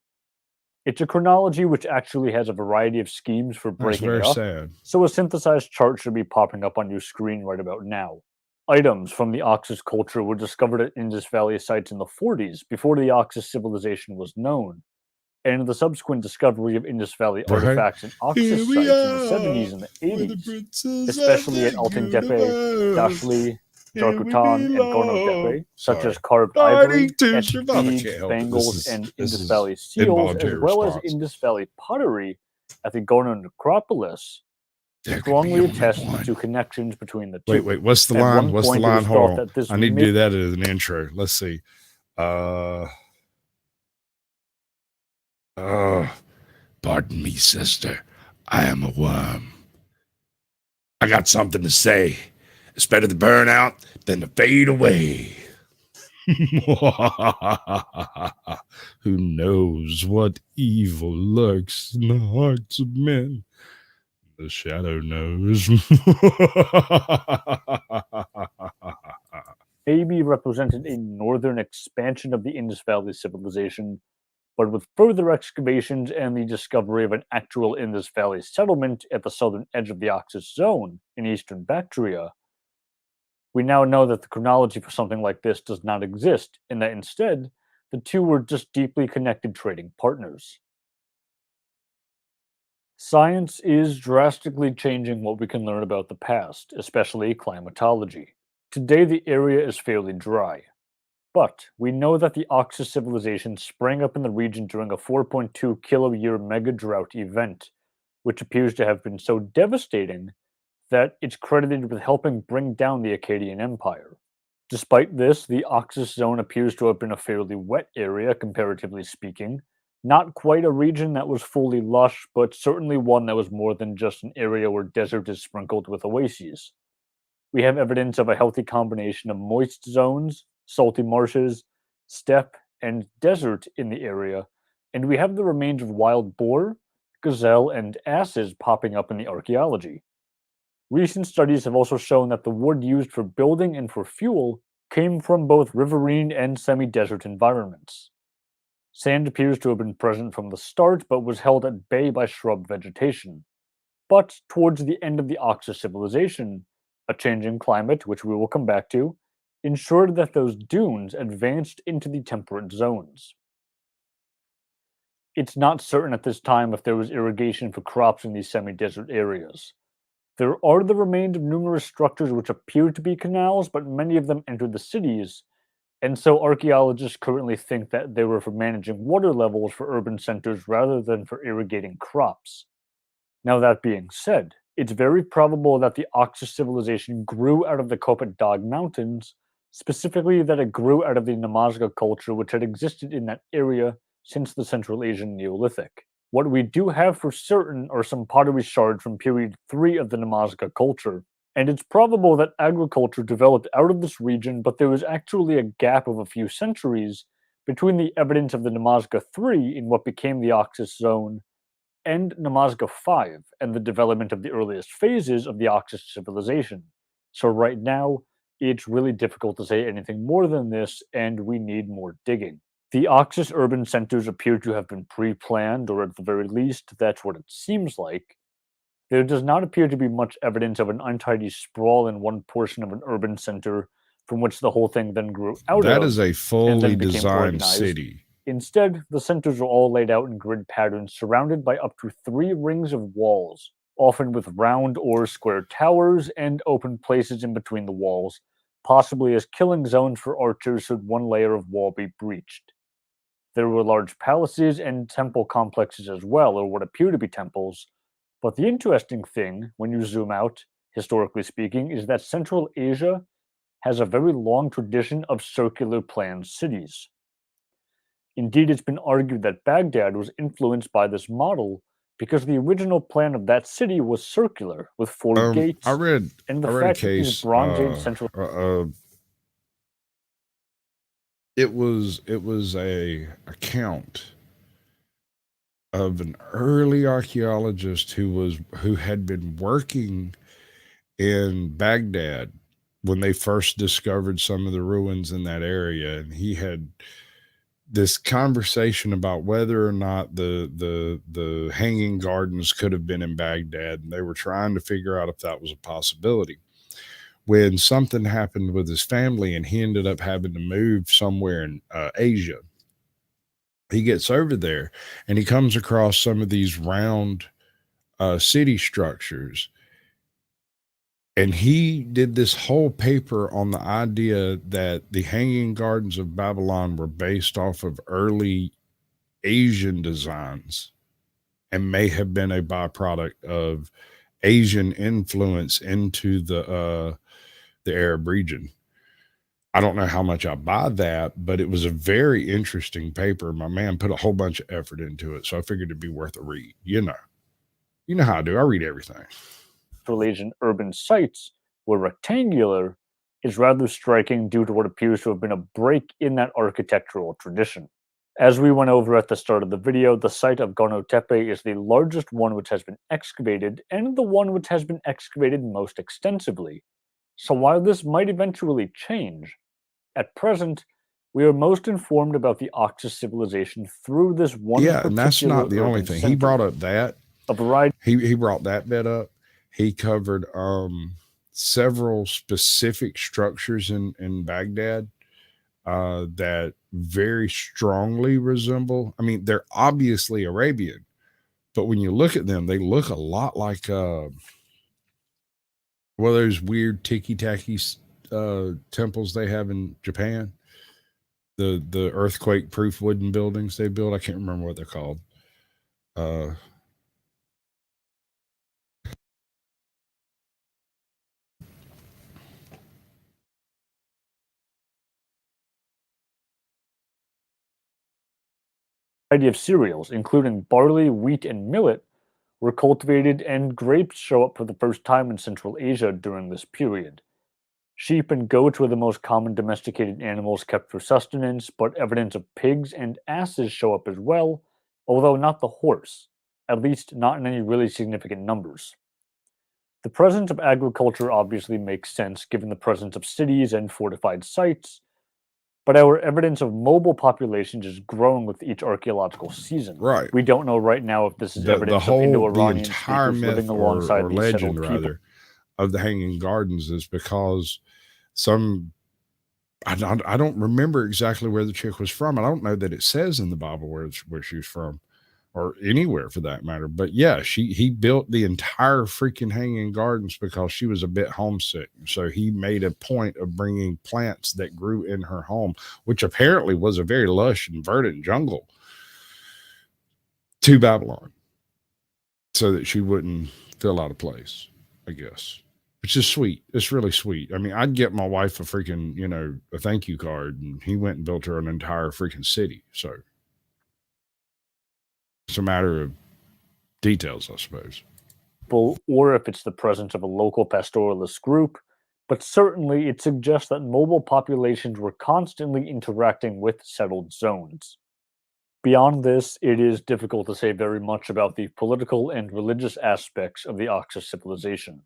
It's a chronology which actually has a variety of schemes for breaking very it up, sad. so a synthesized chart should be popping up on your screen right about now. Items from the Oxus culture were discovered at Indus Valley sites in the 40s, before the Oxus civilization was known, and the subsequent discovery of Indus Valley Right. artifacts in Oxus Here sites we in the are, 70s and the we're 80s, princes especially of at the Altindepe, universe. Dashli, Here we Jarkutan, and belong. Gornodepe, such Sorry. as carved Starting ivory, to etched survive. I beads, can't help it. bangles, and This Indus is Valley seals, as involuntary well as response. Indus Valley pottery at the Gorno necropolis, strongly attests to connections between the two. Wait, what's the At line? one What's the point, it line? was Hold thought on. that this I need to may do that as an intro. Let's see. Pardon me, sister. I am a worm. I got something to say. It's better to burn out than to fade away. Who knows what evil lurks in the hearts of men? The shadow knows. maybe represented a northern expansion of the Indus Valley civilization, but with further excavations and the discovery of an actual Indus Valley settlement at the southern edge of the Oxus zone in eastern Bactria, we now know that the chronology for something like this does not exist, and that instead, the two were just deeply connected trading partners. Science is drastically changing what we can learn about the past, especially climatology. Today, the area is fairly dry, but we know that the Oxus civilization sprang up in the region during a 4.2 kilo-year mega drought event, which appears to have been so devastating that it's credited with helping bring down the Akkadian Empire. Despite this, the Oxus zone appears to have been a fairly wet area, comparatively speaking. Not quite a region that was fully lush, but certainly one that was more than just an area where desert is sprinkled with oases. We have evidence of a healthy combination of moist zones, salty marshes, steppe, and desert in the area, and we have the remains of wild boar, gazelle, and asses popping up in the archaeology. Recent studies have also shown that the wood used for building and for fuel came from both riverine and semi-desert environments. Sand appears to have been present from the start, but was held at bay by shrub vegetation. But towards the end of the Oxus civilization, a changing climate, which we will come back to, ensured that those dunes advanced into the temperate zones. It's not certain at this time if there was irrigation for crops in these semi-desert areas. There are the remains of numerous structures which appear to be canals, but many of them entered the cities, and so archaeologists currently think that they were for managing water levels for urban centers rather than for irrigating crops. Now, that being said, it's very probable that the Oxus civilization grew out of the Kopet Dag Mountains, specifically that it grew out of the Namazgha culture which had existed in that area since the Central Asian Neolithic. What we do have for certain are some pottery shards from period 3 of the Namazgha culture, and it's probable that agriculture developed out of this region, but there was actually a gap of a few centuries between the evidence of the Namazgha 3 in what became the Oxus zone and Namazgha 5 and the development of the earliest phases of the Oxus civilization. So right now, it's really difficult to say anything more than this, and we need more digging. The Oxus urban centers appear to have been pre-planned, or at the very least, that's what it seems like. There does not appear to be much evidence of an untidy sprawl in one portion of an urban center from which the whole thing then grew out of. That is a fully became designed organized. city. Instead, the centers are all laid out in grid patterns surrounded by up to 3 rings of walls, often with round or square towers and open places in between the walls, possibly as killing zones for archers should one layer of wall be breached. There were large palaces and temple complexes as well, or what appear to be temples, but the interesting thing, when you zoom out, historically speaking, is that Central Asia has a very long tradition of circular planned cities. Indeed, it's been argued that Baghdad was influenced by this model because the original plan of that city was circular, with 4 gates, I read and the a fact that these case. Bronze Age Central It was a account of an early archaeologist who had been working in Baghdad when they first discovered some of the ruins in that area, and he had this conversation about whether or not the hanging gardens could have been in Baghdad, and they were trying to figure out if that was a possibility. When something happened with his family and he ended up having to move somewhere in Asia, he gets over there and he comes across some of these round city structures. And he did this whole paper on the idea that the Hanging Gardens of Babylon were based off of early Asian designs and may have been a byproduct of Asian influence into the Arab region. I don't know how much I buy that, but it was a very interesting paper. My man put a whole bunch of effort into it, so I figured it'd be worth a read. You know how I do. I read everything. Asian urban sites were rectangular is rather striking due to what appears to have been a break in that architectural tradition. As we went over at the start of the video, the site of Gano Tepe is the largest one which has been excavated and the one which has been excavated most extensively. So while this might eventually change, at present, we are most informed about the Oxus civilization through this one particular and that's not the only thing. He brought up that. A variety. He brought that bit up. He covered several specific structures in Baghdad that very strongly resemble. I mean, they're obviously Arabian, but when you look at them, they look a lot like those weird tiki-tacky temples they have in Japan. The earthquake-proof wooden buildings they build. I can't remember what they're called. Of cereals, including barley, wheat, and millet, were cultivated, and grapes show up for the first time in Central Asia during this period. Sheep and goats were the most common domesticated animals kept for sustenance, but evidence of pigs and asses show up as well, although not the horse, at least not in any really significant numbers. The presence of agriculture obviously makes sense given the presence of cities and fortified sites, but our evidence of mobile populations is growing with each archaeological season. Right. We don't know right now if this is evidence of Indo-Iranian entire speakers living myth alongside or these legend, settled people. rather, of the Hanging Gardens is because I don't remember exactly where the chick was from. I don't know that it says in the Bible where she was from, or anywhere for that matter. But yeah, he built the entire freaking Hanging Gardens because she was a bit homesick. So he made a point of bringing plants that grew in her home, which apparently was a very lush and verdant jungle, to Babylon, so that she wouldn't feel out of place, I guess. Which is sweet. It's really sweet. I mean, I'd get my wife a freaking, a thank you card, and he went and built her an entire freaking city. So it's a matter of details, I suppose. Or if it's the presence of a local pastoralist group, but certainly it suggests that mobile populations were constantly interacting with settled zones. Beyond this, it is difficult to say very much about the political and religious aspects of the Oxus civilization.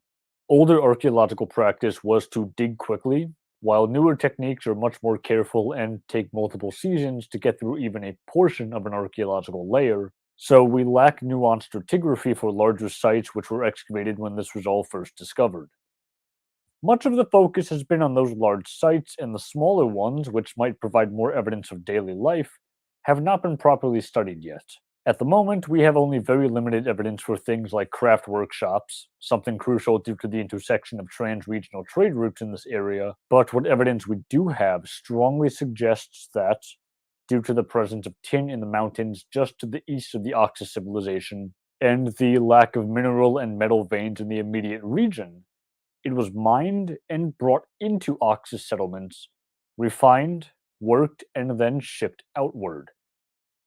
Older archaeological practice was to dig quickly, while newer techniques are much more careful and take multiple seasons to get through even a portion of an archaeological layer, so we lack nuanced stratigraphy for larger sites which were excavated when this was all first discovered. Much of the focus has been on those large sites, and the smaller ones, which might provide more evidence of daily life, have not been properly studied yet. At the moment, we have only very limited evidence for things like craft workshops, something crucial due to the intersection of trans-regional trade routes in this area, but what evidence we do have strongly suggests that, due to the presence of tin in the mountains just to the east of the Oxus Civilization, and the lack of mineral and metal veins in the immediate region, it was mined and brought into Oxus settlements, refined, worked, and then shipped outward.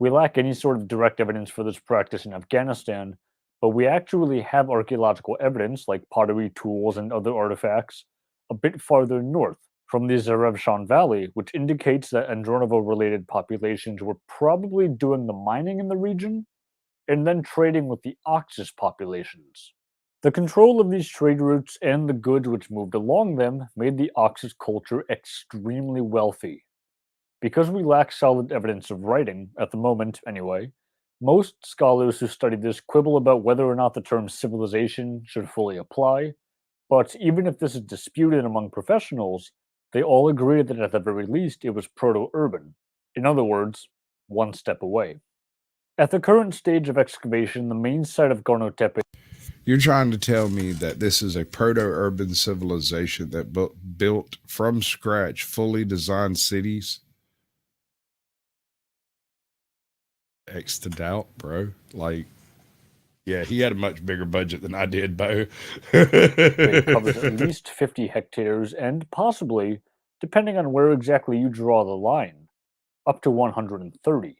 We lack any sort of direct evidence for this practice in Afghanistan, but we actually have archaeological evidence, like pottery tools and other artifacts, a bit farther north, from the Zarevshan Valley, which indicates that Andronovo-related populations were probably doing the mining in the region, and then trading with the Oxus populations. The control of these trade routes and the goods which moved along them made the Oxus culture extremely wealthy. Because we lack solid evidence of writing, at the moment anyway, most scholars who study this quibble about whether or not the term civilization should fully apply, but even if this is disputed among professionals, they all agree that at the very least it was proto-urban. In other words, one step away. At the current stage of excavation, the main site of Gorno Tepe. You're trying to tell me that this is a proto-urban civilization that built from scratch, fully designed cities? X to doubt, bro. Like, yeah, he had a much bigger budget than I did, Bo. It covers at least 50 hectares and possibly, depending on where exactly you draw the line, up to 130.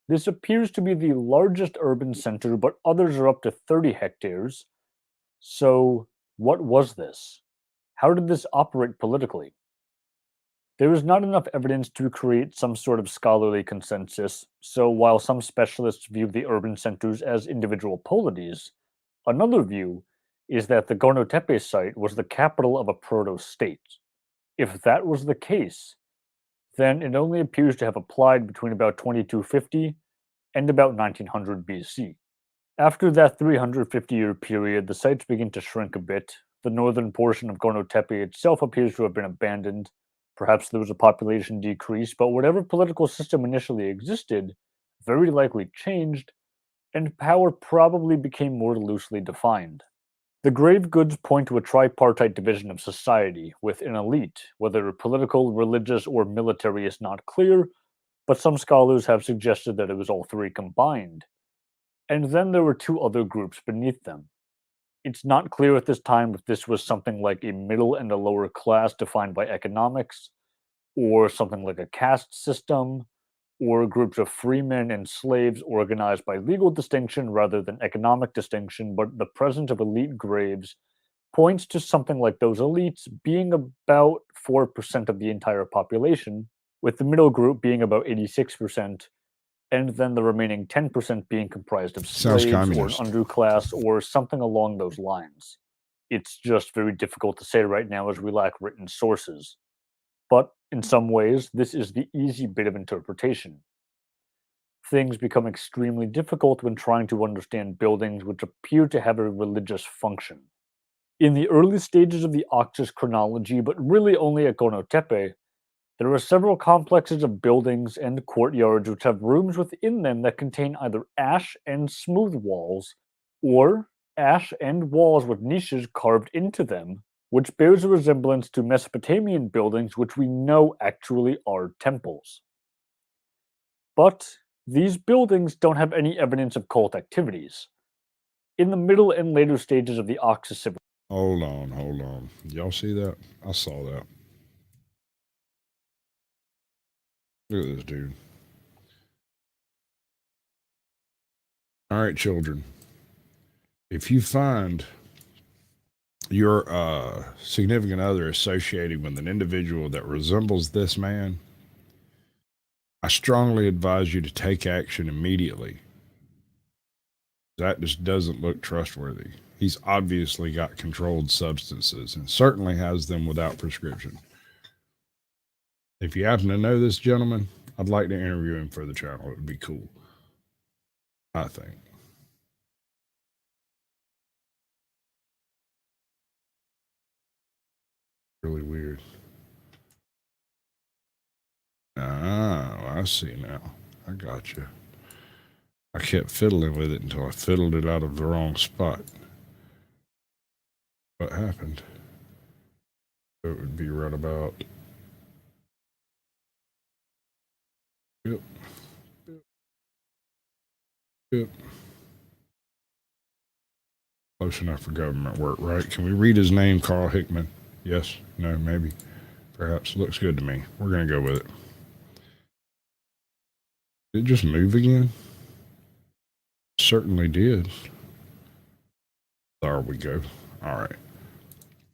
This appears to be the largest urban center, but others are up to 30 hectares. So, what was this? How did this operate politically? There is not enough evidence to create some sort of scholarly consensus, so while some specialists view the urban centers as individual polities, another view is that the Gorno Tepe site was the capital of a proto-state. If that was the case, then it only appears to have applied between about 2250 and about 1900 BC. After that 350-year period, the sites begin to shrink a bit. The northern portion of Gorno Tepe itself appears to have been abandoned. Perhaps there was a population decrease, but whatever political system initially existed very likely changed, and power probably became more loosely defined. The grave goods point to a tripartite division of society, with an elite, whether political, religious, or military is not clear, but some scholars have suggested that it was all three combined. And then there were two other groups beneath them. It's not clear at this time if this was something like a middle and a lower class defined by economics, or something like a caste system, or groups of freemen and slaves organized by legal distinction rather than economic distinction, but the presence of elite graves points to something like those elites being about 4% of the entire population, with the middle group being about 86%, and then the remaining 10% being comprised of slaves or an underclass or something along those lines. It's just very difficult to say right now as we lack written sources. But in some ways, this is the easy bit of interpretation. Things become extremely difficult when trying to understand buildings which appear to have a religious function. In the early stages of the Oxus chronology, but really only at Gorno Tepe, there are several complexes of buildings and courtyards which have rooms within them that contain either ash and smooth walls, or ash and walls with niches carved into them, which bears a resemblance to Mesopotamian buildings which we know actually are temples. But these buildings don't have any evidence of cult activities. In the middle and later stages of the Oxus Civilization. Hold on. Y'all see that? I saw that. Look at this dude. All right, children. If you find your significant other associating with an individual that resembles this man, I strongly advise you to take action immediately. That just doesn't look trustworthy. He's obviously got controlled substances and certainly has them without prescription. If you happen to know this gentleman, I'd like to interview him for the channel. It would be cool, I think. Really weird. Oh, I see now. I got you. I kept fiddling with it until I fiddled it out of the wrong spot. What happened? So it would be right about. Yep. Yep. Close enough for government work, right? Can we read his name, Carl Hickman? Yes? No? Maybe? Perhaps. Looks good to me. We're going to go with it. Did it just move again? Certainly did. There we go. All right.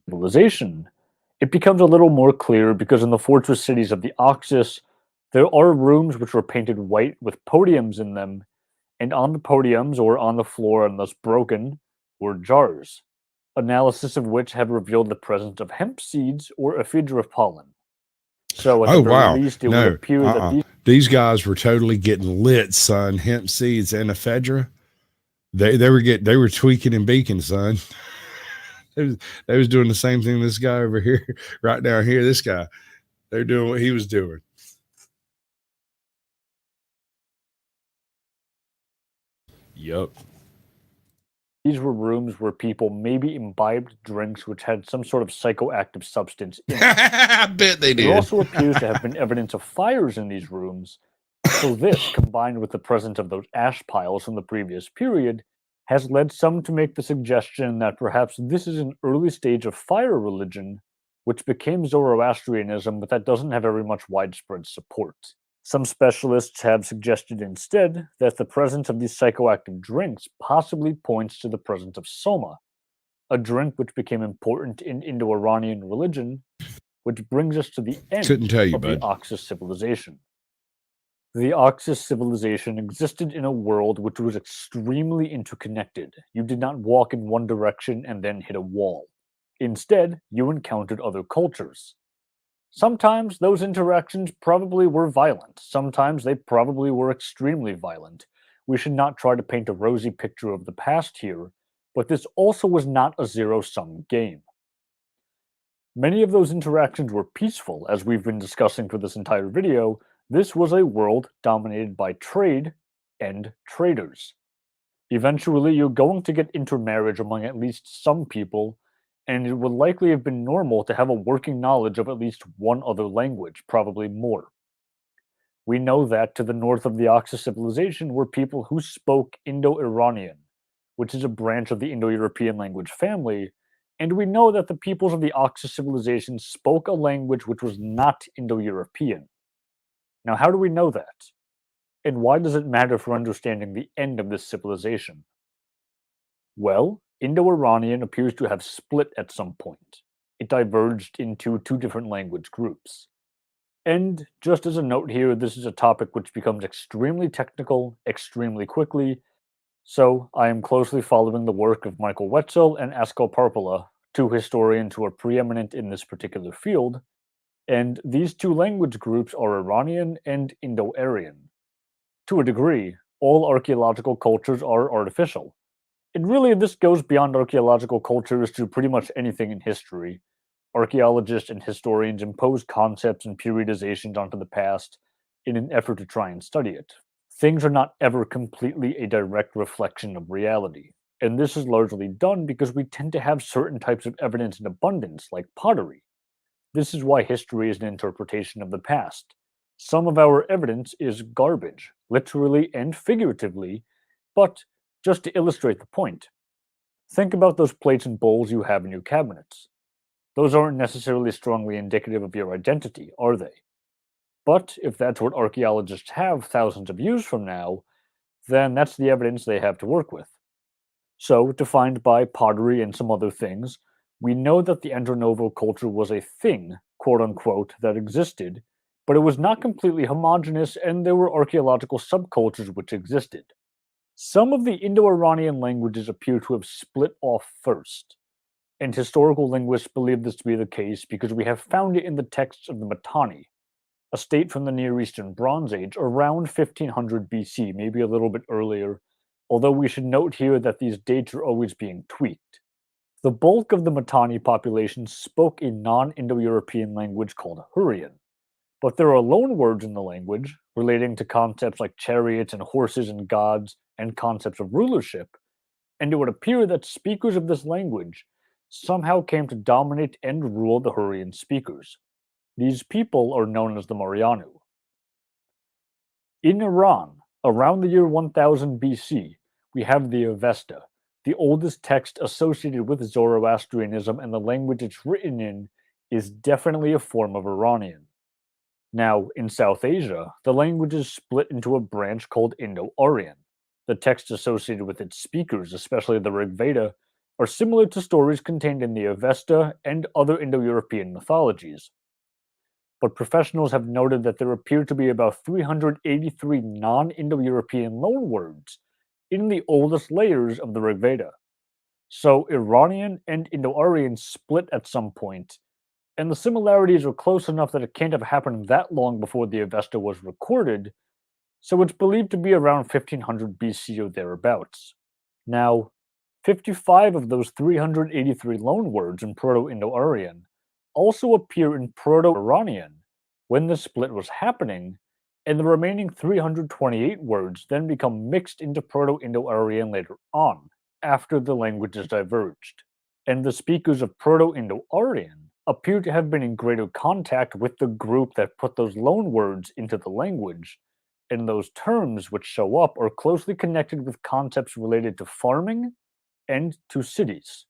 Civilization. It becomes a little more clear because in the fortress cities of the Oxus, there are rooms which were painted white with podiums in them, and on the podiums or on the floor and thus broken were jars, analysis of which have revealed the presence of hemp seeds or ephedra pollen. So at the very least, it would appear that these guys were totally getting lit, son. Hemp seeds and ephedra. They were tweaking and beaking, son. They was doing the same thing this guy over here, right down here, this guy. They're doing what he was doing. Yup. These were rooms where people maybe imbibed drinks which had some sort of psychoactive substance in it. I bet they did. There also appears to have been evidence of fires in these rooms. So this, combined with the presence of those ash piles from the previous period, has led some to make the suggestion that perhaps this is an early stage of fire religion, which became Zoroastrianism, but that doesn't have very much widespread support. Some specialists have suggested instead that the presence of these psychoactive drinks possibly points to the presence of soma, a drink which became important in Indo-Iranian religion, which brings us to the end of the Oxus Civilization. The Oxus Civilization existed in a world which was extremely interconnected. You did not walk in one direction and then hit a wall. Instead, you encountered other cultures. Sometimes those interactions probably were violent. Sometimes they probably were extremely violent. We should not try to paint a rosy picture of the past here, but this also was not a zero-sum game. Many of those interactions were peaceful, as we've been discussing for this entire video. This was a world dominated by trade and traders. Eventually, you're going to get intermarriage among at least some people, and it would likely have been normal to have a working knowledge of at least one other language, probably more. We know that to the north of the Oxus Civilization were people who spoke Indo-Iranian, which is a branch of the Indo-European language family, and we know that the peoples of the Oxus Civilization spoke a language which was not Indo-European. Now, how do we know that? And why does it matter for understanding the end of this civilization? Well, Indo-Iranian appears to have split at some point. It diverged into two different language groups. And just as a note here, this is a topic which becomes extremely technical extremely quickly, so I am closely following the work of Michael Wetzel and Asko Parpala, two historians who are preeminent in this particular field, and these two language groups are Iranian and Indo-Aryan. To a degree, all archaeological cultures are artificial. And really, this goes beyond archaeological cultures to pretty much anything in history. Archaeologists and historians impose concepts and periodizations onto the past in an effort to try and study it. Things are not ever completely a direct reflection of reality. And this is largely done because we tend to have certain types of evidence in abundance, like pottery. This is why history is an interpretation of the past. Some of our evidence is garbage, literally and figuratively, but just to illustrate the point, think about those plates and bowls you have in your cabinets. Those aren't necessarily strongly indicative of your identity, are they? But if that's what archaeologists have thousands of years from now, then that's the evidence they have to work with. So, defined by pottery and some other things, we know that the Andronovo culture was a thing, quote-unquote, that existed, but it was not completely homogeneous, and there were archaeological subcultures which existed. Some of the Indo-Iranian languages appear to have split off first, and historical linguists believe this to be the case because we have found it in the texts of the Mitanni, a state from the Near Eastern Bronze Age around 1500 BC, maybe a little bit earlier, although we should note here that these dates are always being tweaked. The bulk of the Mitanni population spoke a non-Indo-European language called Hurrian, But there are loan words in the language relating to concepts like chariots and horses and gods and concepts of rulership, and it would appear that speakers of this language somehow came to dominate and rule the Hurrian speakers. These people are known as the Marianu. In Iran, around the year 1000 BC, we have the Avesta, the oldest text associated with Zoroastrianism, and the language it's written in is definitely a form of Iranian. Now, in South Asia, the language is split into a branch called Indo-Aryan. The texts associated with its speakers, especially the Rig Veda, are similar to stories contained in the Avesta and other Indo-European mythologies. But professionals have noted that there appear to be about 383 non-Indo-European loanwords in the oldest layers of the Rig Veda. So Iranian and Indo-Aryan split at some point, and the similarities are close enough that it can't have happened that long before the Avesta was recorded, so it's believed to be around 1500 BC or thereabouts. Now, 55 of those 383 loanwords in Proto-Indo-Aryan also appear in Proto-Iranian when the split was happening, and the remaining 328 words then become mixed into Proto-Indo-Aryan later on, after the languages diverged. And the speakers of Proto-Indo-Aryan appear to have been in greater contact with the group that put those loanwords into the language, and those terms which show up are closely connected with concepts related to farming and to cities.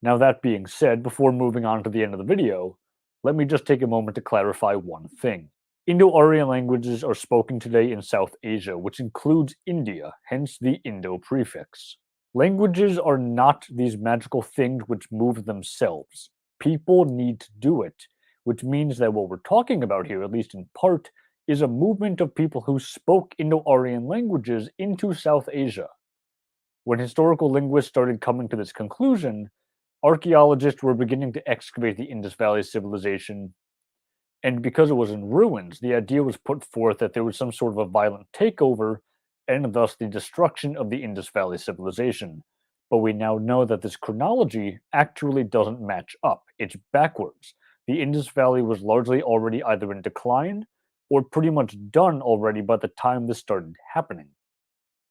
Now, that being said, before moving on to the end of the video, let me just take a moment to clarify one thing. Indo-Aryan languages are spoken today in South Asia, which includes India, hence the Indo prefix. Languages are not these magical things which move themselves. People need to do it, which means that what we're talking about here, at least in part, is a movement of people who spoke Indo-Aryan languages into South Asia. When historical linguists started coming to this conclusion, archaeologists were beginning to excavate the Indus Valley Civilization, and because it was in ruins, the idea was put forth that there was some sort of a violent takeover, and thus the destruction of the Indus Valley Civilization. But we now know that this chronology actually doesn't match up. It's backwards. The Indus Valley was largely already either in decline, or pretty much done already by the time this started happening.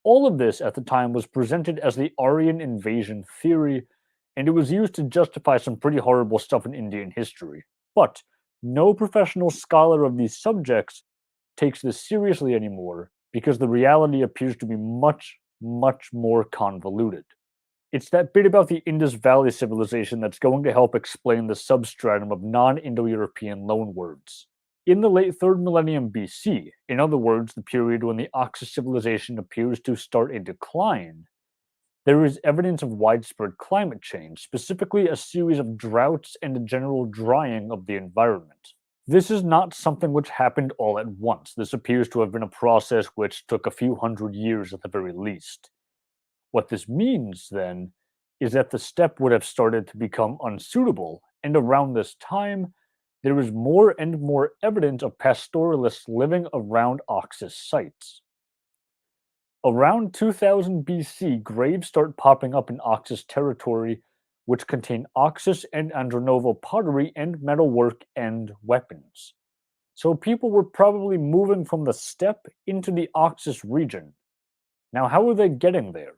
All of this at the time was presented as the Aryan invasion theory, and it was used to justify some pretty horrible stuff in Indian history. But no professional scholar of these subjects takes this seriously anymore because the reality appears to be much, much more convoluted. It's that bit about the Indus Valley Civilization that's going to help explain the substratum of non-Indo-European loanwords. In the late 3rd millennium BC, in other words, the period when the Oxus Civilization appears to start a decline, there is evidence of widespread climate change, specifically a series of droughts and a general drying of the environment. This is not something which happened all at once. This appears to have been a process which took a few hundred years at the very least. What this means, then, is that the steppe would have started to become unsuitable, and around this time, there is more and more evidence of pastoralists living around Oxus sites. Around 2000 BC, graves start popping up in Oxus territory, which contain Oxus and Andronovo pottery and metalwork and weapons. So people were probably moving from the steppe into the Oxus region. Now, how are they getting there?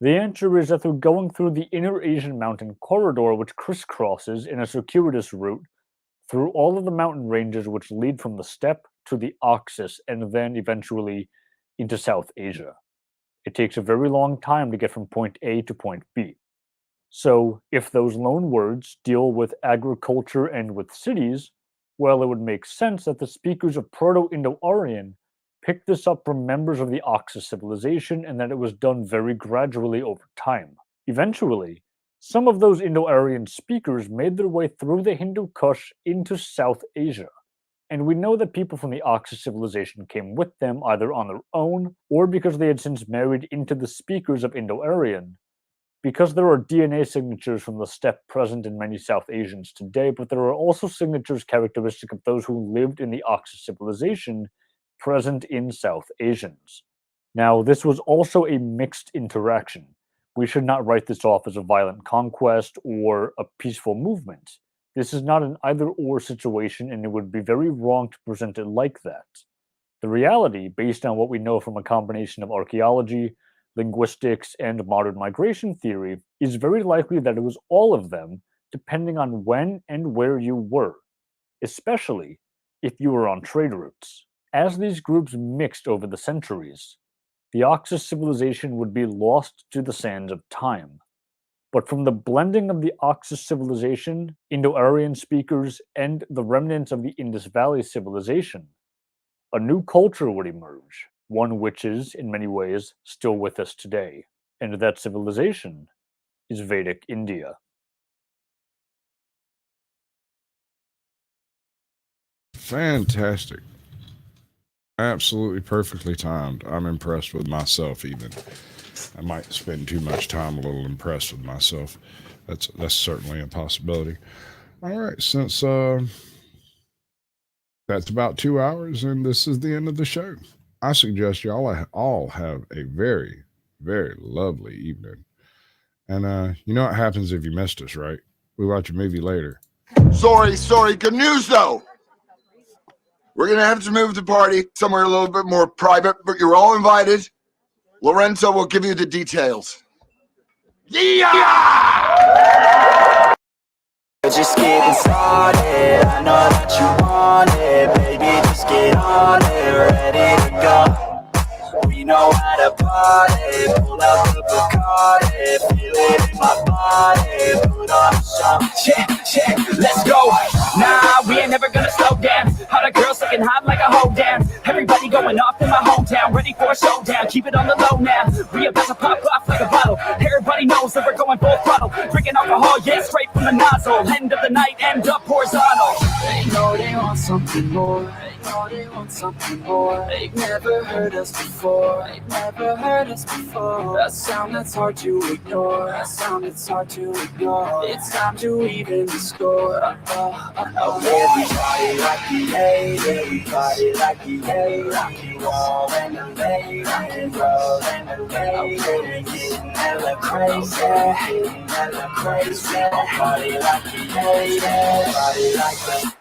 The answer is that they're going through the Inner Asian Mountain Corridor, which crisscrosses in a circuitous route through all of the mountain ranges which lead from the steppe to the Oxus and then eventually into South Asia. It takes a very long time to get from point A to point B. So, if those loanwords deal with agriculture and with cities, well, it would make sense that the speakers of Proto-Indo-Aryan picked this up from members of the Oxus civilization and that it was done very gradually over time. Eventually, some of those Indo-Aryan speakers made their way through the Hindu Kush into South Asia. And we know that people from the Oxus civilization came with them either on their own or because they had since married into the speakers of Indo-Aryan. Because there are DNA signatures from the steppe present in many South Asians today, but there are also signatures characteristic of those who lived in the Oxus civilization present in South Asians. Now, this was also a mixed interaction. We should not write this off as a violent conquest or a peaceful movement. This is not an either-or situation, and it would be very wrong to present it like that. The reality, based on what we know from a combination of archaeology, linguistics, and modern migration theory, is very likely that it was all of them, depending on when and where you were, especially if you were on trade routes. As these groups mixed over the centuries, the Oxus civilization would be lost to the sands of time. But from the blending of the Oxus civilization, Indo-Aryan speakers, and the remnants of the Indus Valley civilization, a new culture would emerge, one which is, in many ways, still with us today. And that civilization is Vedic India. Fantastic. Absolutely perfectly timed. I'm impressed with myself even. I might spend too much time a little impressed with myself. That's certainly a possibility. All right, since that's about 2 hours and this is the end of the show, I suggest y'all all have a very, very lovely evening. And you know what happens if you missed us, right? We watch a movie later. Sorry. Good news, though. We're going to have to move the party somewhere a little bit more private, but you're all invited. Lorenzo will give you the details. Yeah! Just getting started. I know that you want it, baby. Just get on it, ready to go. We know how to party. Pull out the Bacardi, feel it in my body. Put on a show. Yeah, let's go. Nah, we ain't never gonna slow down. All the girls looking hot like a hoe down. Everybody going off in my hometown, ready for a showdown. Keep it on the low now. We about to pop off like a bottle. Everybody knows that we're going full throttle. Drinking alcohol, yeah, straight from the nozzle. End of the night, end up horizontal. They know they want something more. They know they want something more. They've never heard us before. They've never heard us before. A sound that's hard to ignore. A sound that's hard to ignore. It's time to even the score. Everybody like the hate. Everybody like the hate. Rock you all and the late. Rock and roll and the late. Getting hella crazy. Getting hella crazy. Party like the hate. Party like the